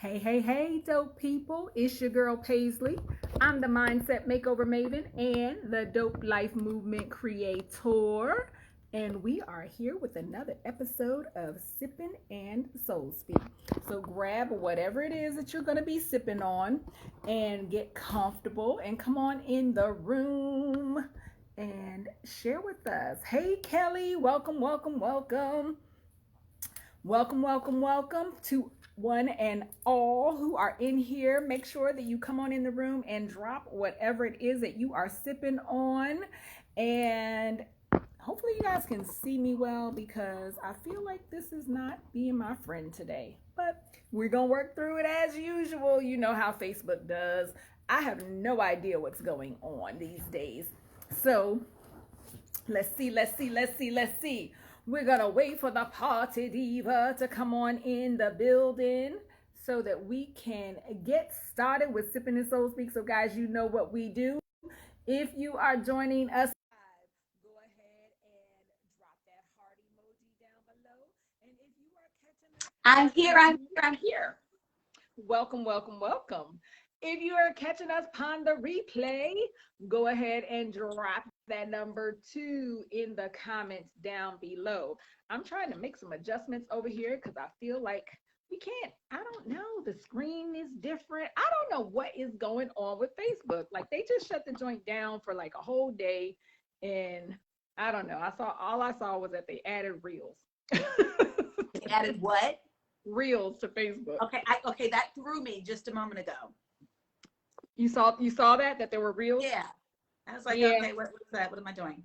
Hey, hey, hey, dope people. It's your girl Paisley. I'm the Mindset Makeover Maven and the Dope Life Movement Creator. And we are here with another episode of Sippin' and Soul Speak. So grab whatever it is that you're going to be sipping on and get comfortable and come on in the room and share with us. Hey, Kelly, welcome, welcome, welcome. Welcome, welcome, welcome to one and all who are in here. Make sure that you come on in the room and drop whatever it is that you are sipping on. And hopefully, you guys can see me well because I feel like this is not being my friend today. But we're going to work through it as usual. You know how Facebook does. I have no idea what's going on these days. So let's see. We're gonna wait for the party diva to come on in the building so that we can get started with Sipping and Soul Speak. So, guys, you know what we do. If you are joining us live, go ahead and drop that heart emoji down below. And if you are catching us, I'm here. welcome, welcome, welcome. If you are catching us on the replay, go ahead and drop that number 2 in the comments down below. I'm trying to make some adjustments over here because I feel like we can't. I don't know. The screen is different. I don't know what is going on with Facebook. Like they just shut the joint down for like a whole day. And I don't know. All I saw was that they added reels. They added what? Reels to Facebook. Okay, that threw me just a moment ago. You saw that there were reels? Yeah. I was like, Yeah. okay, what's that? What am I doing?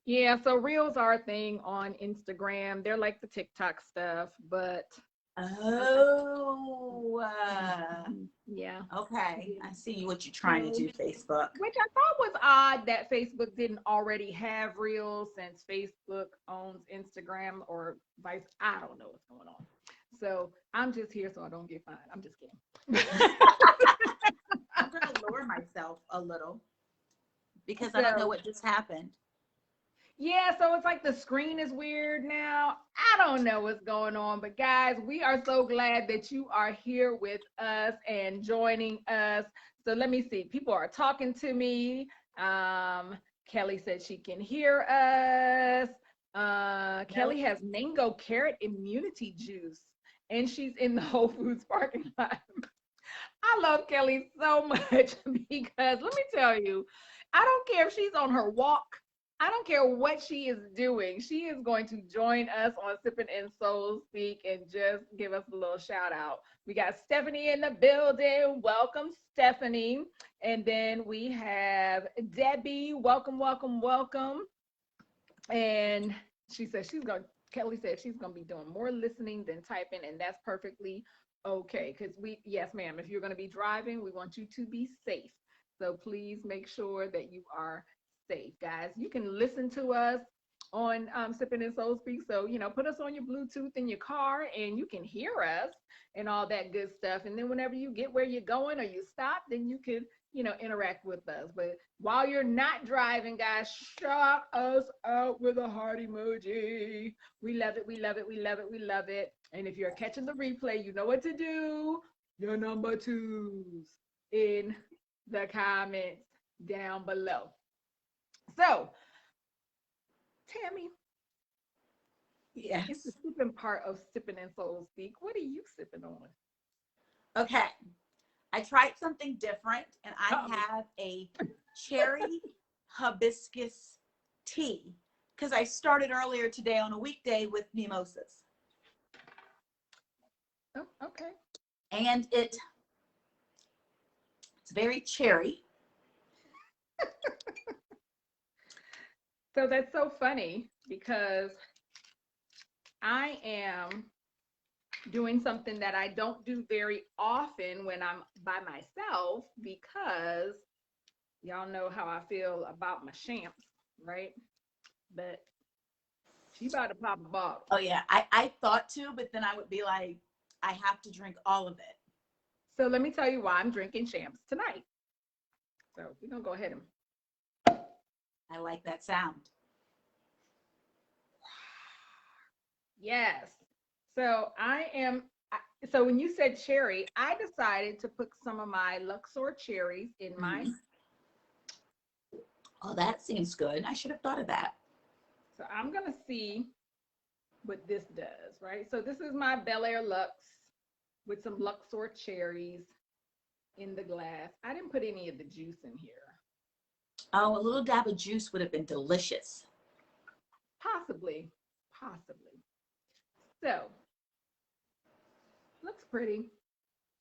Yeah, so reels are a thing on Instagram. They're like the TikTok stuff, but yeah. Okay. I see what you're trying to do, Facebook. Which I thought was odd that Facebook didn't already have reels since Facebook owns Instagram or vice. I don't know what's going on. So I'm just here so I don't get fined. I'm just kidding. I'm going to lower myself a little because I don't know what just happened. Yeah, so it's like the screen is weird now. I don't know what's going on, but guys, we are so glad that you are here with us and joining us. So let me see. People are talking to me. Kelly said she can hear us. Kelly has mango carrot immunity juice, and she's in the Whole Foods parking lot. I love Kelly so much because let me tell you, I don't care if she's on her walk. I don't care what she is doing. She is going to join us on Sippin' and Soul Speak and just give us a little shout out. We got Stephanie in the building. Welcome, Stephanie. And then we have Debbie. Welcome, welcome, welcome. And Kelly said she's going to be doing more listening than typing, and that's perfectly okay. Because yes, ma'am, if you're going to be driving, we want you to be safe. So please make sure that you are safe, guys. You can listen to us on Sipping and Soul Speak. So, put us on your Bluetooth in your car and you can hear us and all that good stuff. And then whenever you get where you're going or you stop, then you can, interact with us. But while you're not driving, guys, shout us out with a heart emoji. We love it. We love it. We love it. We love it. And if you're catching the replay, you know what to do. Your number 2s in the comments down below. So, Tammy, yes, it's the sipping part of Sipping and Soul Speak. What are you sipping on? Okay, I tried something different, and I have a cherry hibiscus tea because I started earlier today on a weekday with mimosas. Oh, okay. And it's very cherry. So that's so funny because I am doing something that I don't do very often when I'm by myself because y'all know how I feel about my champs, right? But she about to pop a bottle. Oh yeah, I thought to, but then I would be like, I have to drink all of it. So let me tell you why I'm drinking champs tonight. So we're gonna go ahead and I like that sound. Yes. So I am So when you said cherry, I decided to put some of my Luxor cherries in my. Mhm. Oh, that seems good. I should have thought of that. So I'm gonna see what this does, right? So this is my Bel Air Lux with some Luxor cherries in the glass. I didn't put any of the juice in here. Oh, a little dab of juice would have been delicious. Possibly, possibly. So looks pretty.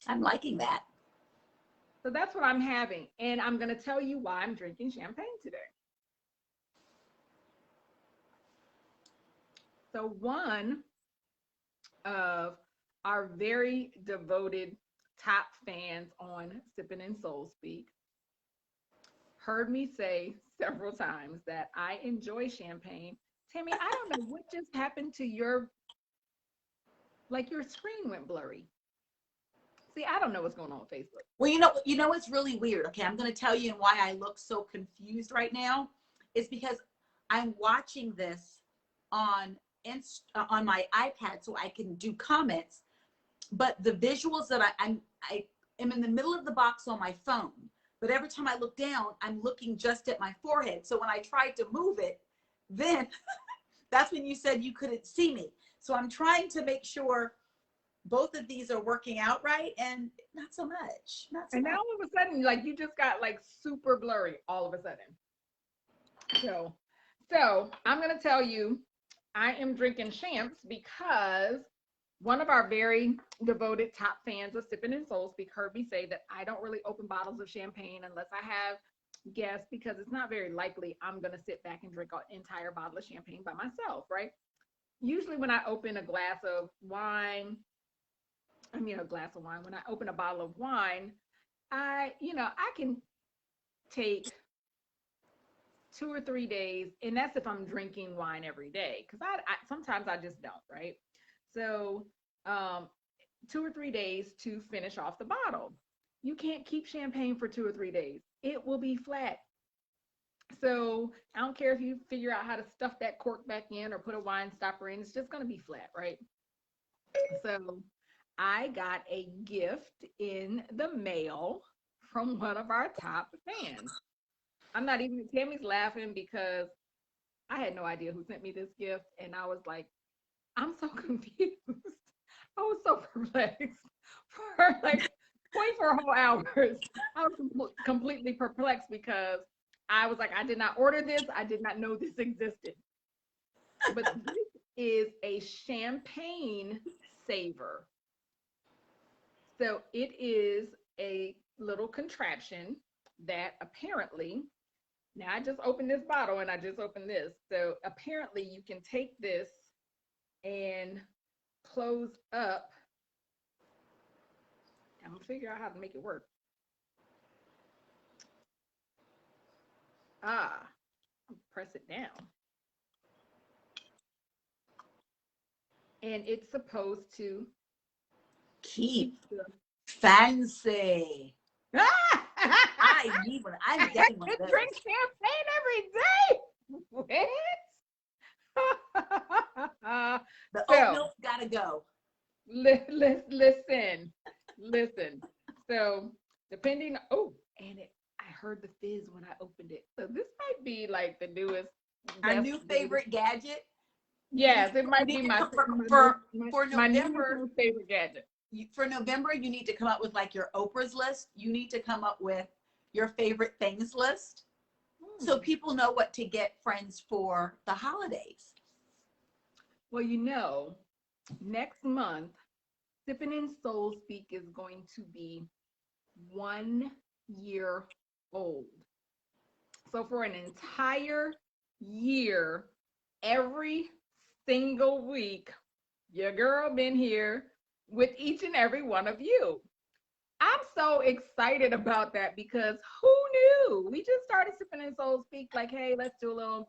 I'm liking that. So that's what I'm having. And I'm gonna tell you why I'm drinking champagne today. So one of our very devoted top fans on Sippin and Soul Speak heard me say several times that I enjoy champagne. Tammy, I don't know what just happened to your screen went blurry. See, I don't know what's going on with Facebook. Well, you know what's really weird. Okay, I'm going to tell you why I look so confused right now. Is because I'm watching this on on my iPad so I can do comments, but the visuals that I am in the middle of the box on my phone. But every time I look down, I'm looking just at my forehead. So when I tried to move it, then that's when you said you couldn't see me. So I'm trying to make sure both of these are working out right, and not so much. Not so And now much. all of a sudden, like you just got like super blurry all of a sudden. So I'm gonna tell you, I am drinking champs because one of our very devoted top fans of Sippin and Soul Speak heard me say that I don't really open bottles of champagne unless I have guests because it's not very likely I'm gonna sit back and drink an entire bottle of champagne by myself, right? Usually when I open a glass of wine, a glass of wine, when I open a bottle of wine, I can take 2 or 3 days, and that's if I'm drinking wine every day, because I sometimes I just don't, right? So, um, 2 or 3 days to finish off the bottle. You can't keep champagne for 2 or 3 days; it will be flat. So I don't care if you figure out how to stuff that cork back in or put a wine stopper in; it's just going to be flat, right? So I got a gift in the mail from one of our top fans. I'm not even, Tammy's laughing because I had no idea who sent me this gift. And I was like, I'm so confused. I was so perplexed for like 24 whole hours. I was completely perplexed because I was like, I did not order this. I did not know this existed. But this is a champagne saver. So it is a little contraption that apparently, now I just opened this bottle and I just opened this. So apparently you can take this and close up. I'm gonna figure out how to make it work. Ah, press it down. And it's supposed to keep Keep the fancy. I I need one. I'm getting one of could those. drink champagne every day. What? The oat So milk's got to go. listen, listen. So depending, oh, and I heard the fizz when I opened it. So this might be like the newest, Our best, new greatest. favorite gadget. Yes, it You might need be to my come my, for my newest November. most favorite gadget. For November, you need to come up with like your Oprah's list. You need to come up with your favorite things list so Hmm. people know what to get friends for the holidays. Well, next month, Sippin' and Soul Speak is going to be 1 year old. So for an entire year, every single week, your girl been here with each and every one of you. I'm so excited about that because who knew? We just started Sipping and Soul Speak, like, hey, let's do a little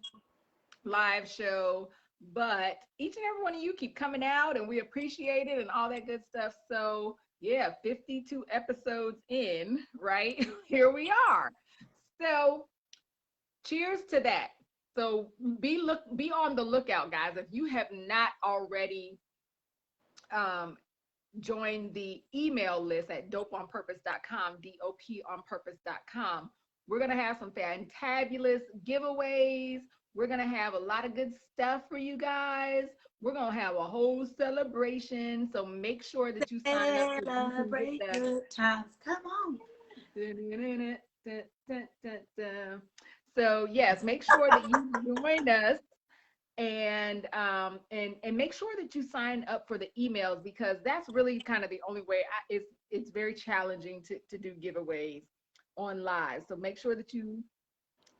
live show. But each and every one of you keep coming out and we appreciate it and all that good stuff. So yeah, 52 episodes in, right? Here we are. So cheers to that. So be on the lookout, guys. If you have not already um join the email list at dopeonpurpose.com, doponpurpose.com. We're going to have some fantabulous giveaways. We're going to have a lot of good stuff for you guys. We're going to have a whole celebration. So make sure that you sign up so you can get Celebrate good times. Come on. So yes, make sure that you join us and make sure that you sign up for the emails, because that's really kind of the only way. It's very challenging to do giveaways on live. So make sure that you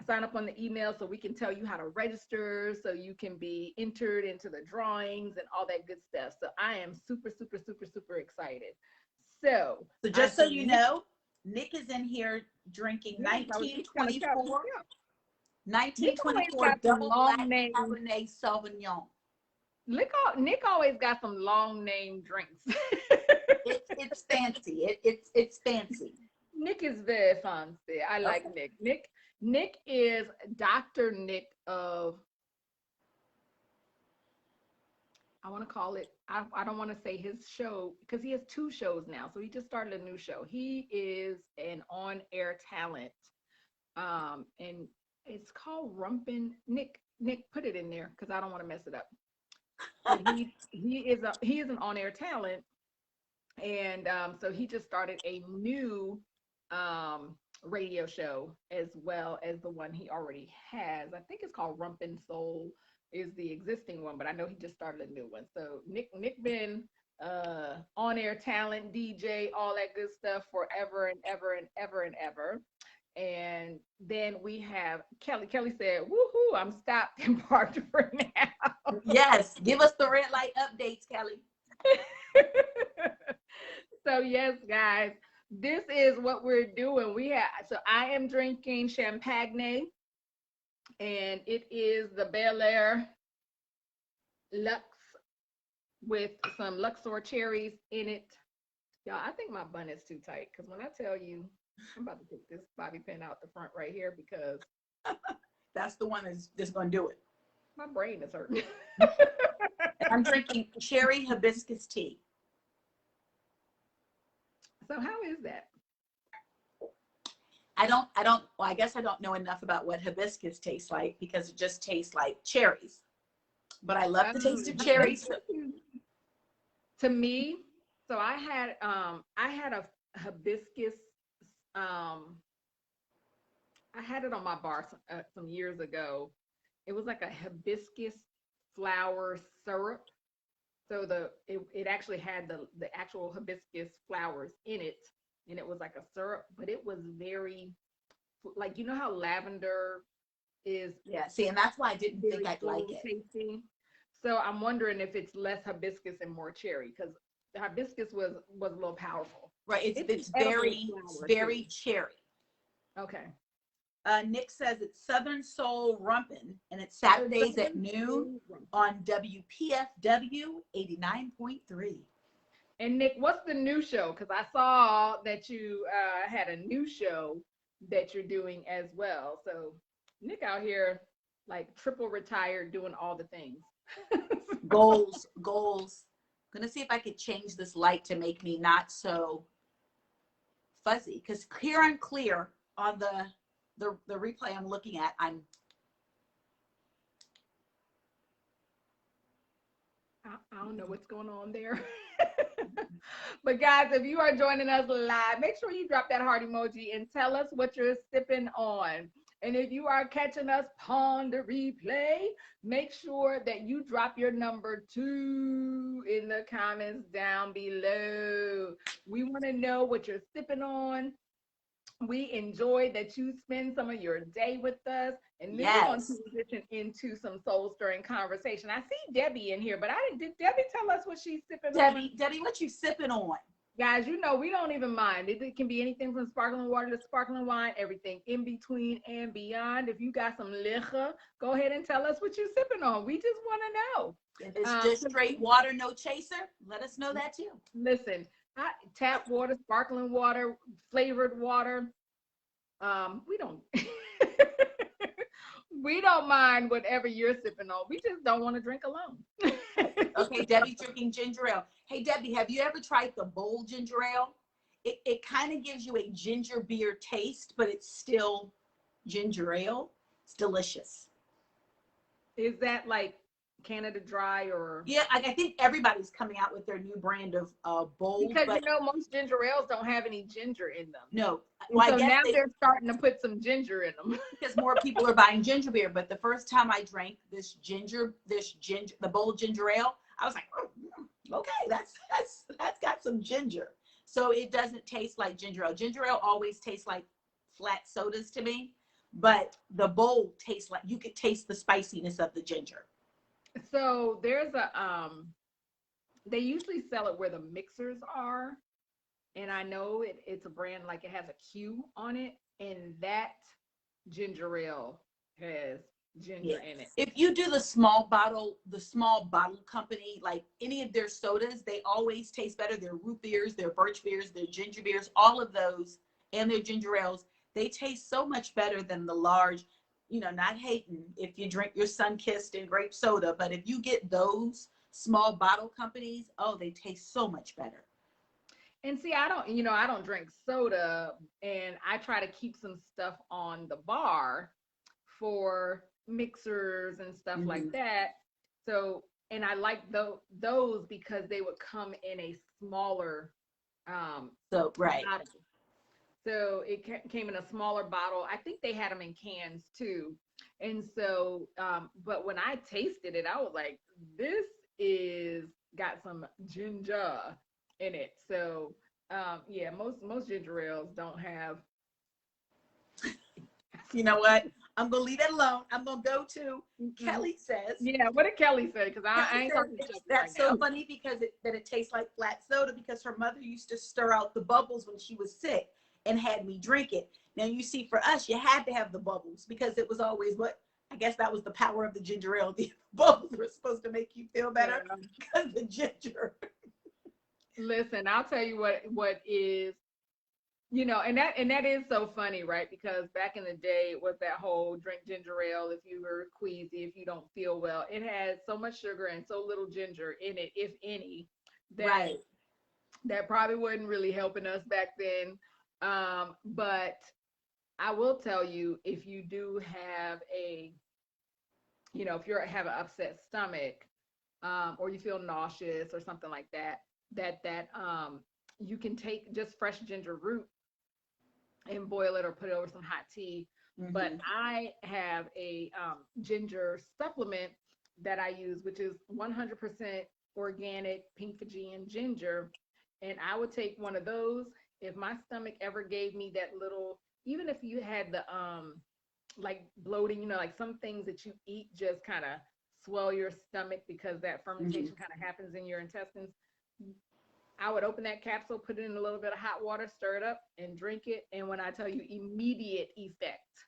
sign up on the email so we can tell you how to register, so you can be entered into the drawings and all that good stuff. So I am super, super, super, super excited. So just so you know, Nick is in here drinking yes, 1924 Nick always got some double long black name. Cabernet Sauvignon. Nick always got some long name drinks. It's fancy. It's fancy. Nick is very fancy. I like Okay. Nick. Nick is Dr. Nick of, I want to call it, I don't want to say his show because he has two shows now. So he just started a new show. He is an on-air talent. And it's called Rumpin'. Nick, put it in there because I don't want to mess it up. But he is an on-air talent, and so he just started a new radio show as well as the one he already has. I think it's called Rumpin' Soul is the existing one, but I know he just started a new one. So Nick been on-air talent, DJ, all that good stuff forever and ever and ever and ever. And then we have Kelly. Kelly said, woohoo, I'm stopped and parked for now. Yes, give us the red light updates, Kelly. So yes, guys, this is what we're doing. So I am drinking champagne, and it is the Bel Air Lux with some Luxor cherries in it. Y'all, I think my bun is too tight, because when I tell you, I'm about to take this bobby pin out the front right here because that's the one that's going to do it. My brain is hurting. I'm drinking cherry hibiscus tea. So how is that? Well, I guess I don't know enough about what hibiscus tastes like because it just tastes like cherries. But I love the taste of cherries. To me, so I had a hibiscus. I had it on my bar some years ago. It was like a hibiscus flower syrup. So it actually had the actual hibiscus flowers in it, and it was like a syrup, but it was very, like, you know how lavender is. Yeah, see, and that's why I didn't think I'd like it. Tasty. So I'm wondering if it's less hibiscus and more cherry, because the hibiscus was a little powerful. Right, it's very cherry. Okay. Nick says it's Southern Soul Rumpin', and it's Saturdays at noon on WPFW 89.3. And Nick, what's the new show? Because I saw that you had a new show that you're doing as well. So Nick out here like triple retired, doing all the things. Goals. I'm gonna see if I could change this light to make me not so fuzzy, because here I'm clear on the replay I'm looking at. I don't know what's going on there. But guys, if you are joining us live, make sure you drop that heart emoji and tell us what you're sipping on. And if you are catching us on the replay, make sure that you drop your number 2 in the comments down below. We want to know what you're sipping on. We enjoy that you spend some of your day with us, and then we're going to transition into some soul-stirring conversation. I see Debbie in here, but did Debbie tell us what she's sipping on? Debbie, what you sipping on? Guys, you know we don't even mind. It can be anything from sparkling water to sparkling wine, everything in between and beyond. If you got some liquor, go ahead and tell us what you're sipping on. We just want to know. If it's just straight water, no chaser, let us know that too. Listen, tap water, sparkling water, flavored water. We don't We don't mind whatever you're sipping on. We just don't want to drink alone. Okay, Debbie's drinking ginger ale. Hey, Debbie, have you ever tried the bold ginger ale? It kind of gives you a ginger beer taste, but it's still ginger ale. It's delicious. Is that like Canada Dry or? Yeah, I think everybody's coming out with their new brand of bold, Because but most ginger ales don't have any ginger in them. no. And Well, so I guess now they're starting to put some ginger in them. because more people are buying ginger beer. But the first time I drank the bold ginger ale, I was like, oh, okay, that's got some ginger. So it doesn't taste like ginger ale. Ginger ale always tastes like flat sodas to me, but the bold tastes like you could taste the spiciness of the ginger. So there's they usually sell it where the mixers are. And I know it's a brand, like it has a Q on it, and that ginger ale has ginger in it. If you do the small bottle company, like any of their sodas, they always taste better. Their root beers, their birch beers, their ginger beers, all of those, and their ginger ales, they taste so much better than the large, not hating if you drink your sun-kissed and grape soda, but if you get those small bottle companies, oh, they taste so much better. And see, I don't drink soda, and I try to keep some stuff on the bar for mixers and stuff like that. So, and I like those because they would come in a smaller bottle. So it came in a smaller bottle. I think they had them in cans too. And so, but when I tasted it, I was like, this is got some ginger in it. So, yeah, most ginger ales don't have. You know what? I'm gonna leave that alone. I'm gonna go to Kelly says. Yeah, what did Kelly say? Because I ain't talking to that's right so funny because it tastes like flat soda because her mother used to stir out the bubbles when she was sick and had me drink it. Now you see, for us, you had to have the bubbles because it was always I guess that was the power of the ginger ale. The bubbles were supposed to make you feel better because the ginger. Listen, I'll tell you what is, and that is so funny, right? Because back in the day, it was that whole drink ginger ale if you were queasy, if you don't feel well. It had so much sugar and so little ginger in it, if any, that probably wasn't really helping us back then. But I will tell you, if you do have if you have an upset stomach, or you feel nauseous or something like that, you can take just fresh ginger root and boil it or put it over some hot tea. But I have a ginger supplement that I use, which is 100% organic pink Fijian ginger. And I would take one of those if my stomach ever gave me that little, even if you had the like bloating, like some things that you eat just kind of swell your stomach because that fermentation kind of happens in your intestines. I would open that capsule, put it in a little bit of hot water, stir it up, and drink it. And when I tell you, immediate effect,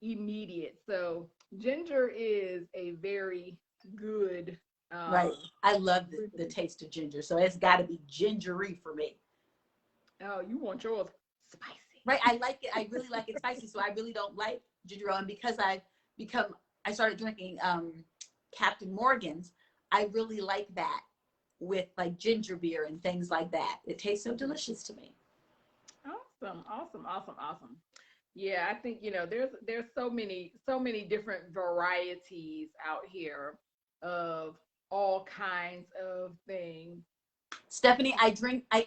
immediate. So ginger is a very good. Right. I love the taste of ginger. So it's got to be gingery for me. Oh, you want yours spicy. Right. I like it. I really like it spicy. So I really don't like ginger ale. And because I started drinking Captain Morgan's, I really like that with like ginger beer and things like that. It tastes so delicious to me. Awesome. Yeah, I think there's so many different varieties out here of all kinds of things. Stephanie, I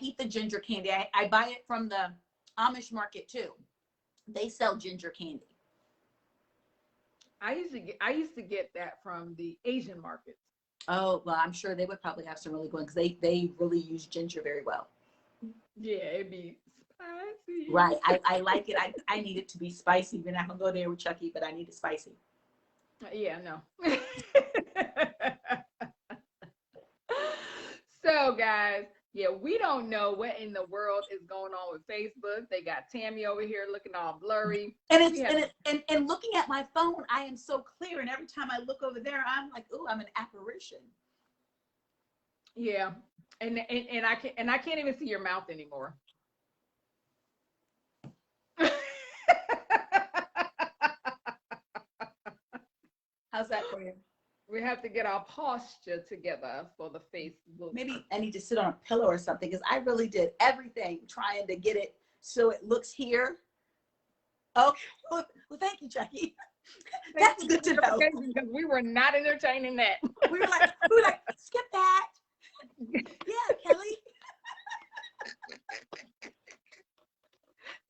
eat the ginger candy. I buy it from the Amish market too. They sell ginger candy. I used to get that from the Asian markets. Oh, well, I'm sure they would probably have some really good ones because they really use ginger very well. Yeah, it'd be spicy. Right. I like it. I need it to be spicy. We're not going to go there with Chucky, but I need it spicy. Yeah, no. So, guys, yeah, we don't know what in the world is going on with Facebook. They got Tammy over here looking all blurry. And looking at my phone, I am so clear. And every time I look over there, I'm like, oh, I'm an apparition. Yeah. And I can't even see your mouth anymore. How's that for you? We have to get our posture together for the Facebook. Maybe I need to sit on a pillow or something because I really did everything trying to get it so it looks here. Okay. Well, thank you, Jackie. That's good to know. Because we were not entertaining that. We were like, skip that. Yeah, Kelly.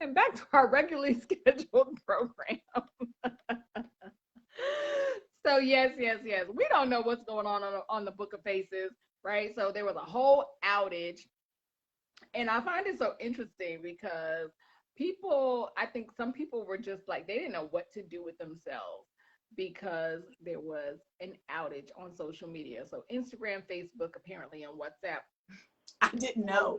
And back to our regularly scheduled program. So yes. We don't know what's going on the Book of Faces, right? So there was a whole outage, and I find it so interesting because I think some people were just like they didn't know what to do with themselves because there was an outage on social media. So Instagram, Facebook, apparently, and WhatsApp. I didn't know.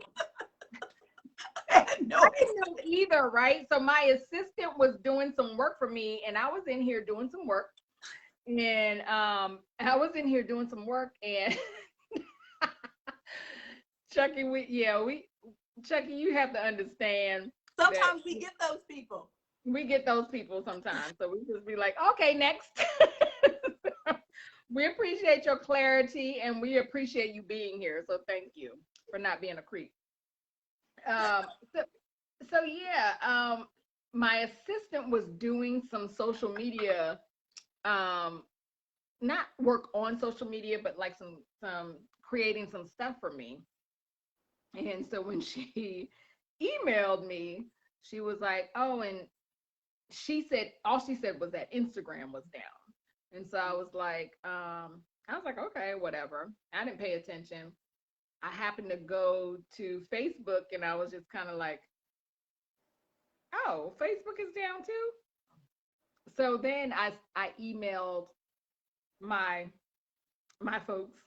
I didn't know either, right? So my assistant was doing some work for me, and I was in here doing some work. And and Chucky, Chucky, you have to understand. Sometimes we get those people. We get those people sometimes. So we just be like, okay, next. We appreciate your clarity and we appreciate you being here. So thank you for not being a creep. Um, so yeah, my assistant was doing some social media, not work on social media, but like some creating some stuff for me. And so when she emailed me, she was like, "Oh," and all she said was that Instagram was down. And so I was like, okay, whatever. I didn't pay attention. I happened to go to Facebook and I was just kind of like, oh, Facebook is down too. So then I emailed my folks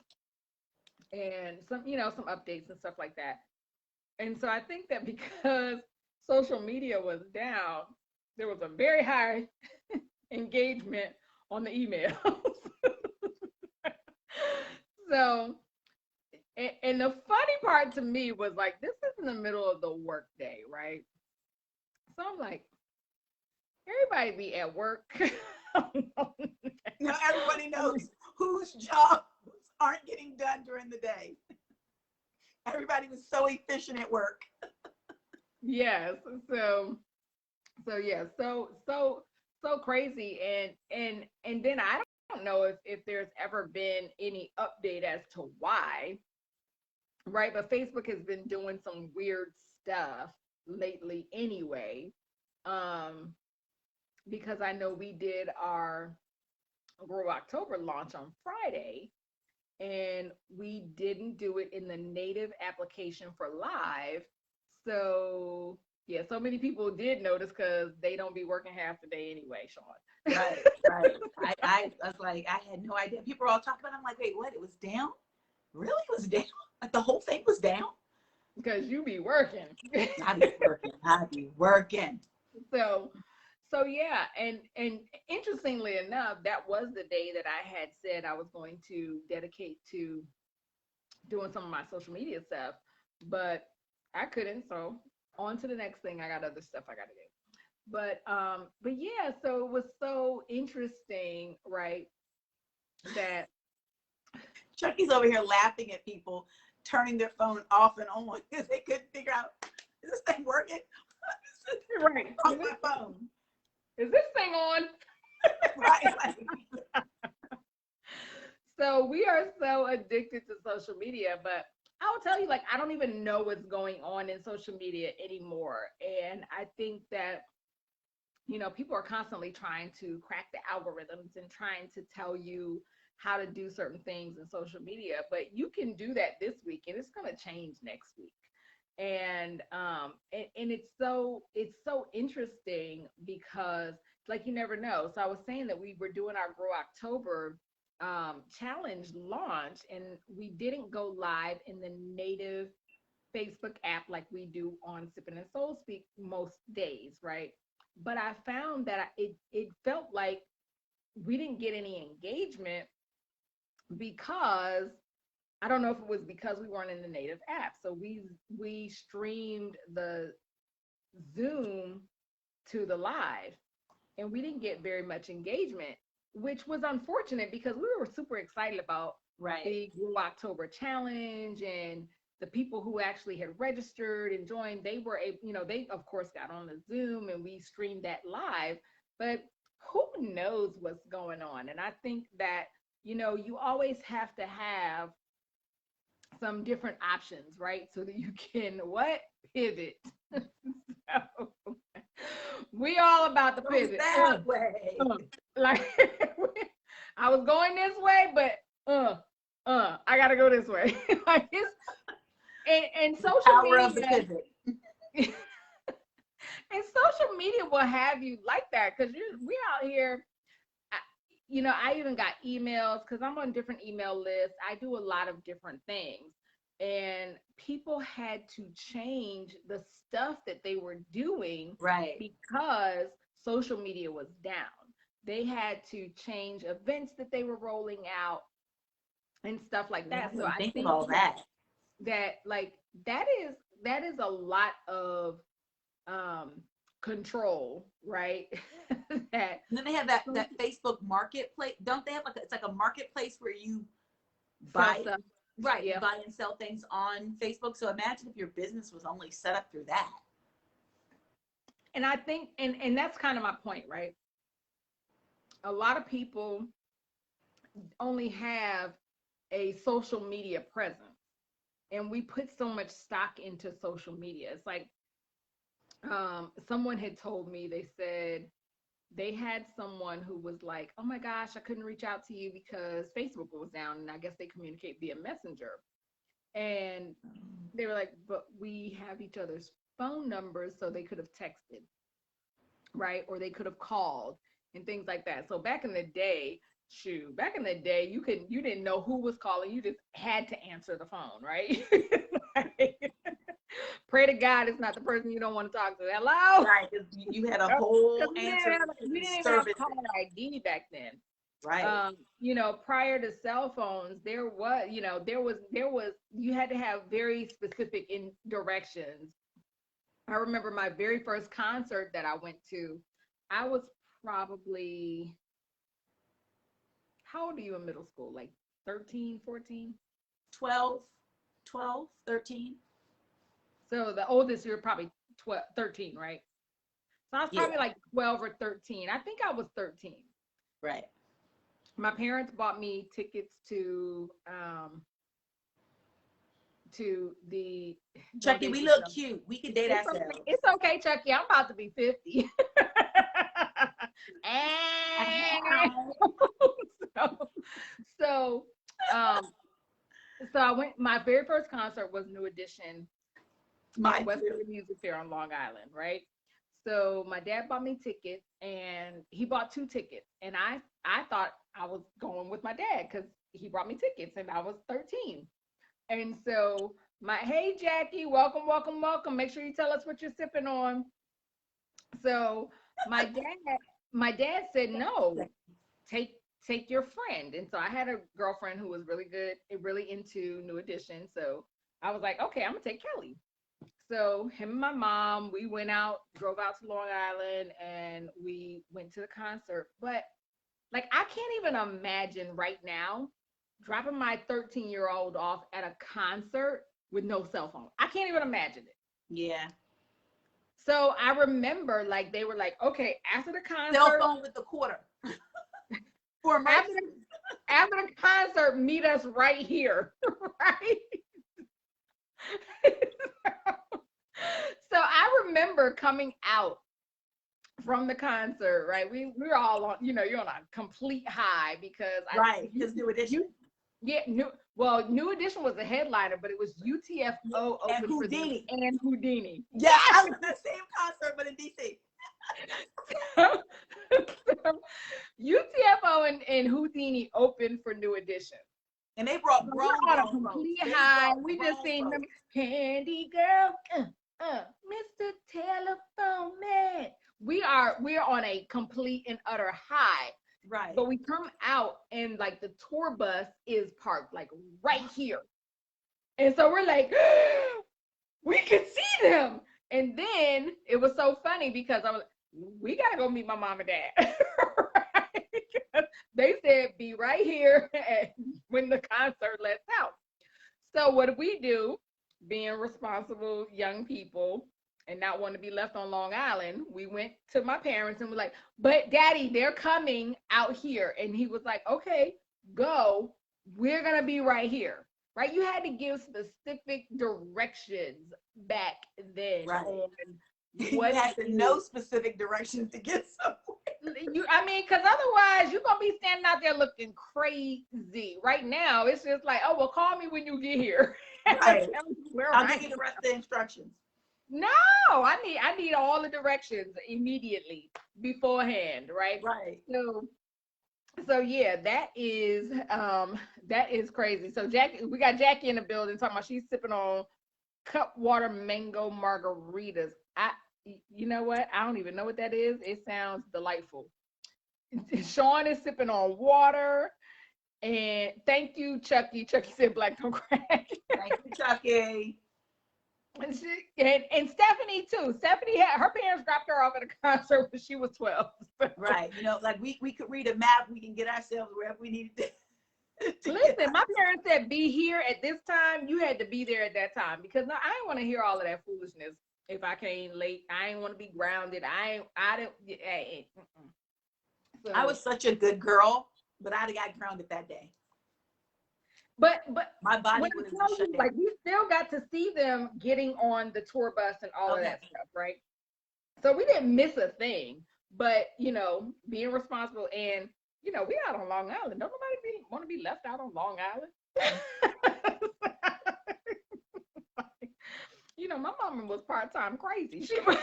and some updates and stuff like that. And so I think that because social media was down, there was a very high engagement on the emails. So, and the funny part to me was like, this is in the middle of the work day, right? So I'm like, everybody be at work. Everybody knows whose jobs aren't getting done during the day. Everybody was so efficient at work. Yes. So crazy. And then I don't know if there's ever been any update as to why, right? But Facebook has been doing some weird stuff lately anyway. Because I know we did our Grow October launch on Friday, and we didn't do it in the native application for live. So yeah, so many people did notice because they don't be working half the day anyway, Sean. Right. I was like, I had no idea. People were all talking about it. I'm like, wait, what? It was down? Really? It was down? Like the whole thing was down? Because you be working. I be working. So yeah, and interestingly enough, that was the day that I had said I was going to dedicate to doing some of my social media stuff, but I couldn't. So on to the next thing. I got other stuff I got to do. But yeah, so it was so interesting, right? That Chucky's over here laughing at people turning their phone off and on because they couldn't figure out, is this thing working? Right. On my phone. Is this thing on? Right. So we are so addicted to social media, but I'll tell you, like, I don't even know what's going on in social media anymore. And I think that, people are constantly trying to crack the algorithms and trying to tell you how to do certain things in social media, but you can do that this week and it's going to change next week. And it's so interesting because like you never know. So I was saying that we were doing our Grow October challenge launch and we didn't go live in the native Facebook app like we do on Sippin and Soul Speak most days, right? But I found that it felt like we didn't get any engagement because I don't know if it was because we weren't in the native app. So we streamed the Zoom to the live and we didn't get very much engagement. which was unfortunate because we were super excited about Right. the Blue October Challenge, and the people who actually had registered and joined, they were able, they of course got on the Zoom and we streamed that live, but who knows what's going on? And I think that, you always have to have some different options, right? So that you can what? Pivot. So, we all about the pivot. That way. Like I was going this way, but I gotta go this way. Like it's and social Power media of the pivot. and social media will have you like that because we're out here. I even got emails because I'm on different email lists. I do a lot of different things. And people had to change the stuff that they were doing Right. because social media was down. They had to change events that they were rolling out and stuff like that. So I think all that like that is a lot of control, right? And then they have that Facebook marketplace. Don't they have it's like a marketplace where you buy stuff. Right, yeah. Buy and sell things on Facebook. So imagine if your business was only set up through that. And I think, and that's kind of my point, right? A lot of people only have a social media presence, and we put so much stock into social media. It's like someone had told me, they said they had someone who was like, oh my gosh, I couldn't reach out to you because Facebook was down, and I guess they communicate via Messenger. And they were like, but we have each other's phone numbers, so they could have texted, right? Or they could have called and things like that. So back in the day, you didn't know who was calling. You just had to answer the phone, right? Pray to God it's not the person you don't want to talk to. Hello? Right, you had a whole answer. You didn't even have caller ID back then. Right. Prior to cell phones, there was you had to have very specific directions. I remember my very first concert that I went to, I was probably, how old are you in middle school? Like 13, 14? 12, 13. So the oldest, you're probably 13, right? So I was probably like 12 or 13. I think I was 13. Right. My parents bought me tickets to the Chucky, we look cute. We can date ourselves. Okay. It's okay, Chucky. I'm about to be 50. So I went. My very first concert was New Edition, Western Music Fair on Long Island, right? So my dad bought me tickets, and he bought 2 tickets, and I thought I was going with my dad because he brought me tickets, and I was 13. And so hey Jackie, welcome. Make sure you tell us what you're sipping on. So my dad said, no, take your friend. And so I had a girlfriend who was really good, really into New Edition. So I was like, okay, I'm gonna take Kelly. So him and my mom, we drove out to Long Island, and we went to the concert. But like, I can't even imagine right now dropping my 13-year-old off at a concert with no cell phone. I can't even imagine it. Yeah. So I remember, like, they were like, okay, after the concert, cell phone with the quarter. For after the concert, meet us right here, right? So I remember coming out from the concert, right? We were all on, you're on a complete high because because New Edition. New Edition was the headliner, but it was UTFO open for them and Houdini. Yeah, I was the same concert, but in DC. UTFO and Houdini opened for New Edition. And they brought on a complete high. We just seen them, Candy Girl, Mr. Telephone Man. We're on a complete and utter high. Right. But we come out, and like the tour bus is parked like right here. And so we're like, we can see them. And then it was so funny because I was like, we gotta go meet my mom and dad. Right? They said be right here when the concert lets out. So what do we do? Being responsible young people and not want to be left on Long Island, we went to my parents and were like, but Daddy, they're coming out here. And he was like, okay, go. We're going to be right here. Right? You had to give specific directions back then. Right. On You what had to know specific directions to get somewhere. I mean, because otherwise you're going to be standing out there looking crazy. Right now, it's just like, oh, well, call me when you get here. Right. I'll give you the rest of the instructions. No, I need all the directions immediately beforehand, right? Right. So yeah, that is crazy. So Jackie, we got Jackie in the building talking about she's sipping on Cutwater mango margaritas. You know what? I don't even know what that is. It sounds delightful. Sean is sipping on water. And thank you, Chucky. Chucky said black don't crack. Thank you, Chucky. And Stephanie too. Stephanie her parents dropped her off at a concert when she was 12. Right. You know, like we could read a map, we can get ourselves wherever we needed to. Listen, my parents said be here at this time. You had to be there at that time because no, I didn't want to hear all of that foolishness. If I came late, I didn't want to be grounded. I didn't. So, I was such a good girl, but I'd have got grounded that day. But my body would have shut down. Like we still got to see them getting on the tour bus and all of that stuff, right? So we didn't miss a thing. But you know, being responsible and you know, we out on Long Island. Don't nobody want to be left out on Long Island. You know, my mama was part-time crazy. She might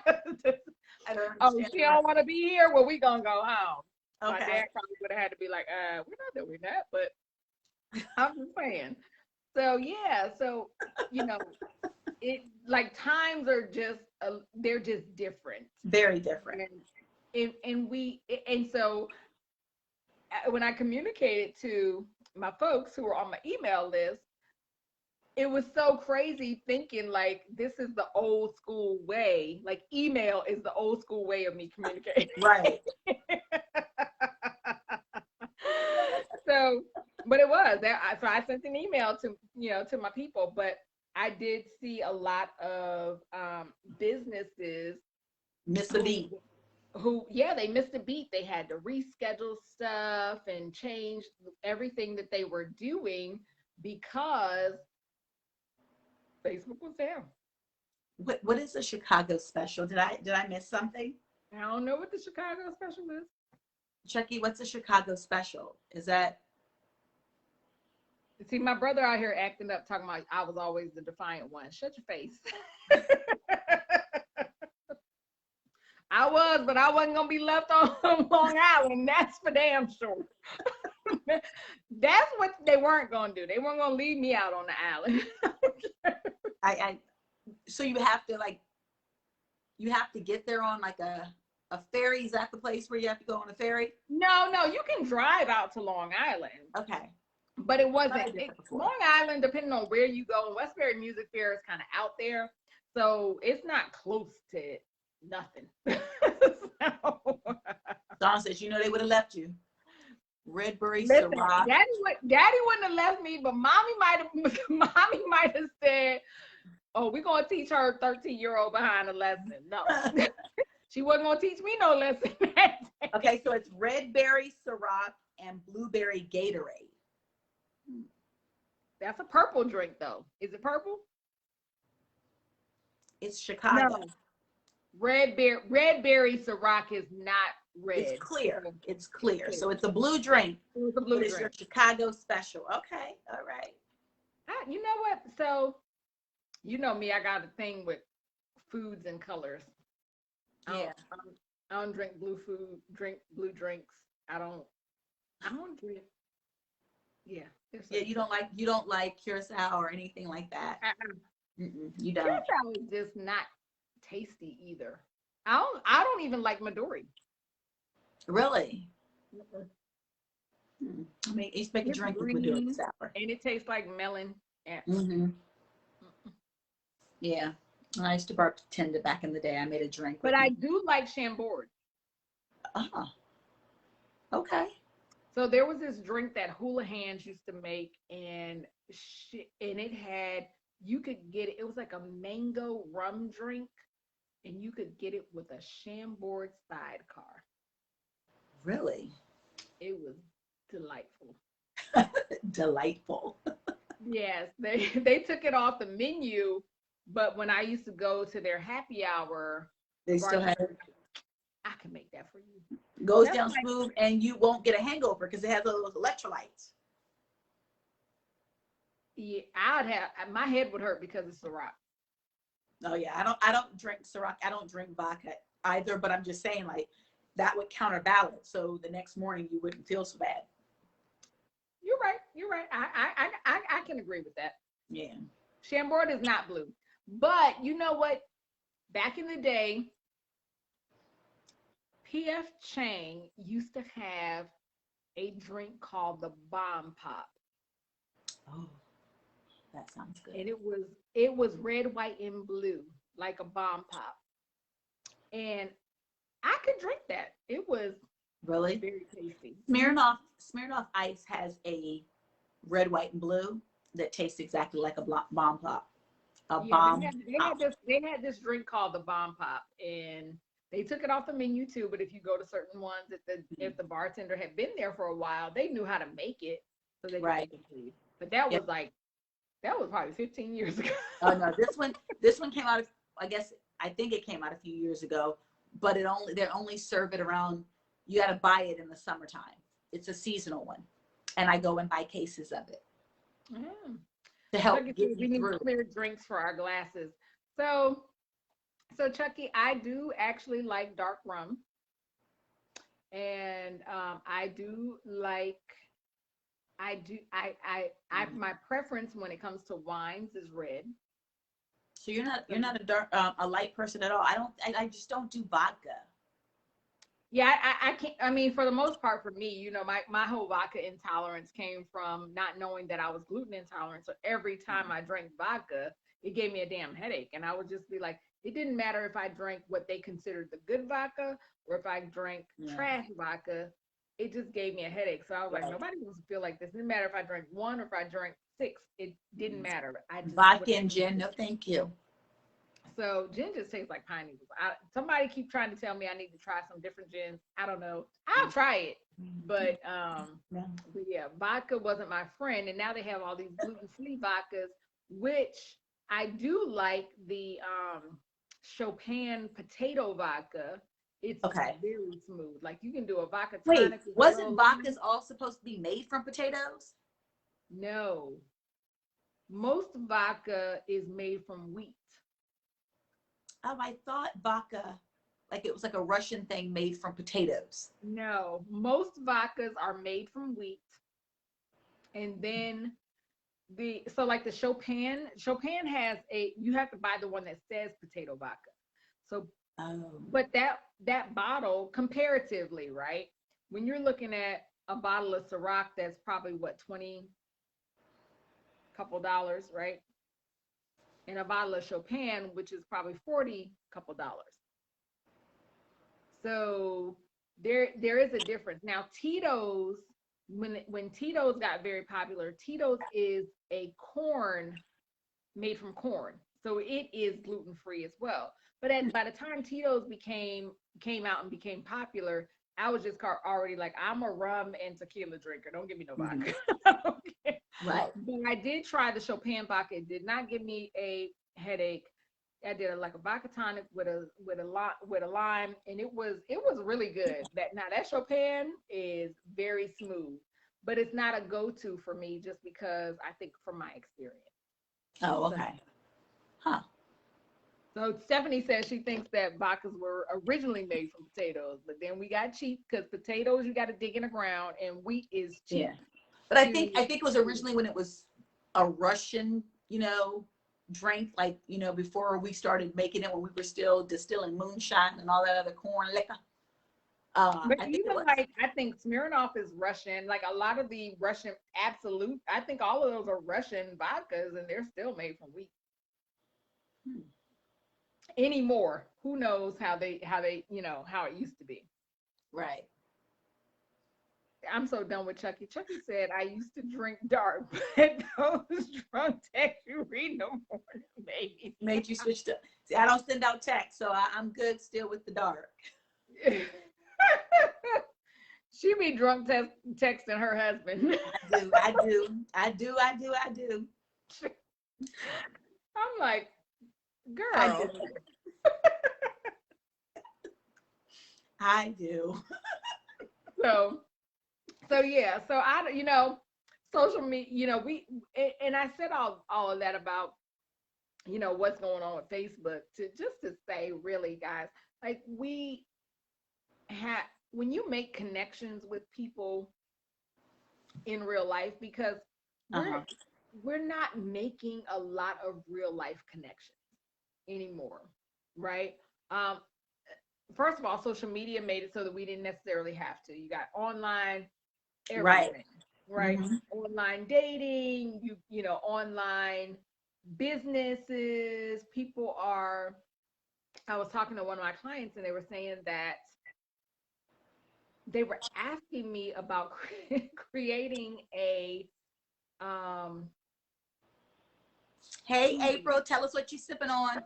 have just, she don't want to be here. Well, we gonna go home. Okay. My dad probably would have had to be like, we're not doing that, but I'm just saying. So yeah, so you know, it like times are just they're just different. Very different. And so when I communicated to my folks who were on my email list, it was so crazy thinking like this is the old school way. Like email is the old school way of me communicating. Right. So, but it was so I sent an email to my people, but I did see a lot of businesses miss a beat. They missed a beat. They had to reschedule stuff and change everything that they were doing because Facebook was down. What is the Chicago special? Did I miss something? I don't know what the Chicago special is. Chucky, what's the Chicago special? Is that? See, my brother out here acting up, talking about I was always the defiant one. Shut your face. I was, but I wasn't gonna be left on Long Island. That's for damn sure. That's what they weren't gonna do. They weren't gonna leave me out on the island. So you have to get there on like a ferry. Is that the place where you have to go on a ferry? No, you can drive out to Long Island. Okay. But it wasn't Long Island, depending on where you go. Westbury Music Fair is kind of out there. So it's not close to nothing. Dawn says, you know, they would have left you. Redbury, Ciroc. Daddy wouldn't have left me, but mommy might have said, oh, we're going to teach her 13-year-old behind a lesson. No. She wasn't going to teach me no lesson. Okay, so it's Redberry, Ciroc, and Blueberry Gatorade. That's a purple drink, though. Is it purple? It's Chicago. No. Redberry Ciroc is not red. It's clear. It's clear. So it's a blue drink. It's a blue drink. It's your Chicago special. Okay. All right. You know what? So, you know me, I got a thing with foods and colors. Yeah. I don't drink drink blue drinks. I don't drink. Yeah. Yeah, you don't like curacao or anything like that. You don't. Curacao is just not tasty either. I don't even like Midori. Really? I mean, you make a drink with Midori sour. And it tastes like melon. Yeah. Yeah. I used to bartend back in the day. I made a drink. But I do like Chambord. Oh. Okay. So there was this drink that Hula Hands used to make, and and it had, you could get it. It was like a mango rum drink, and you could get it with a Chambord sidecar. Really? It was delightful. Delightful. Yes, they took it off the menu, but when I used to go to their happy hour, the They still have bartender, I can make that for you. goes That's down like, smooth, and you won't get a hangover because it has those electrolytes. yeah, I'd have my head would hurt because it's Ciroc. Oh yeah, I don't drink Ciroc. I don't drink vodka either. But I'm just saying, like, that would counterbalance. So the next morning you wouldn't feel so bad. You're right. You're right. I can agree with that. Yeah. Chambord is not blue, but you know what? Back in the day, PF Chang used to have a drink called the Bomb Pop, Oh, that sounds good. and it was red, white, and blue like a bomb pop, and I could drink that. It was Really? very tasty. Smirnoff Ice has a red, white, and blue that tastes exactly like a bomb pop. A Yeah, bomb pop. they had this drink called the Bomb Pop, and they took it off the menu too. But if you go to certain ones, if the bartender had been there for a while, they knew how to make it, so they could Right. make it for you. But that Yeah. was like that was probably 15 years ago. Oh no, this one came out. I guess I think it came out a few years ago, but they only serve it around. You got to buy it in the summertime. It's a seasonal one, and I go and buy cases of it Mm. to help Chucky get said we me need through. clear drinks for our glasses. So, so Chucky, I do actually like dark rum, and I do like I do my preference when it comes to wines is red. So you're not So, you're not a dark a light person at all. I just don't do vodka. yeah, I can't. I mean, for the most part, for me, my whole vodka intolerance came from not knowing that I was gluten intolerant. So every time I drank vodka, it gave me a damn headache, and I would just be like, it didn't matter if I drank what they considered the good vodka or if I drank Yeah. trash vodka. It just gave me a headache. So I was like, Right. nobody wants to feel like this. It didn't matter if I drank one or if I drank six. It didn't matter. I just Vodka whatever. and gin, no thank you. So gin just tastes like pine needles. Somebody keep trying to tell me I need to try some different gins. I don't know. I'll try it, but Yeah. yeah, vodka wasn't my friend, and now they have all these gluten-free vodkas, which I do like the Chopin potato vodka. It's Okay. very smooth. Like you can do a vodka Wait, tonic with zero wasn't vodkas lemon. all supposed to be made from potatoes? No, most vodka is made from wheat. I thought vodka, like it was like a Russian thing made from potatoes. No, most vodkas are made from wheat, and then like the Chopin has you have to buy the one that says potato vodka. So, Oh, but that bottle comparatively, right? When you're looking at a bottle of Ciroc, that's probably what 20 couple dollars, right? And a bottle of Chopin, which is probably 40 couple dollars. So there is a difference. Now Tito's, when Tito's got very popular, Tito's is a corn made from corn. So it is gluten free as well. But by the time Tito's came out and became popular, I was just already like, I'm a rum and tequila drinker. Don't give me no mhm. vodka. Okay. Right. But I did try the Chopin vodka. It did not give me a headache. I did like a vodka tonic with a lime, and it was really good. That Chopin is very smooth, but it's not a go-to for me just because I think from my experience. Oh, So, okay. Huh. so Stephanie says she thinks that vodkas were originally made from potatoes, but then we got cheap because potatoes you got to dig in the ground, and wheat is cheap Yeah. But I think to. I think it was originally when it was a Russian, drink, like, before we started making it, when we were still distilling moonshine and all that other corn liquor. But I think it even was. like I think Smirnoff is Russian. Like a lot of the Russian Absolute, I think all of those are Russian vodkas, and they're still made from wheat Hmm. anymore. Who knows how they how it used to be. Right. I'm so done with Chucky. Chucky said I used to drink dark, but those drunk texts you read in the morning, baby. Made you switch to. See, I don't send out texts, so I'm good still with the dark. She be drunk texting her husband. I do. I'm like, I girl. do. I do. So yeah. So social media. And I said all of that about what's going on with Facebook to say, really, guys, like we have when you make connections with people in real life, because we're Uh-huh. we're not making a lot of real life connections anymore, right? Um, First of all, social media made it so that we didn't necessarily have to. You got online Right. everything, right? Mm-hmm. Online dating, online businesses. People are. I was talking to one of my clients, and they were saying that they were asking me about creating a um Hey, April, tell us what you sipping on.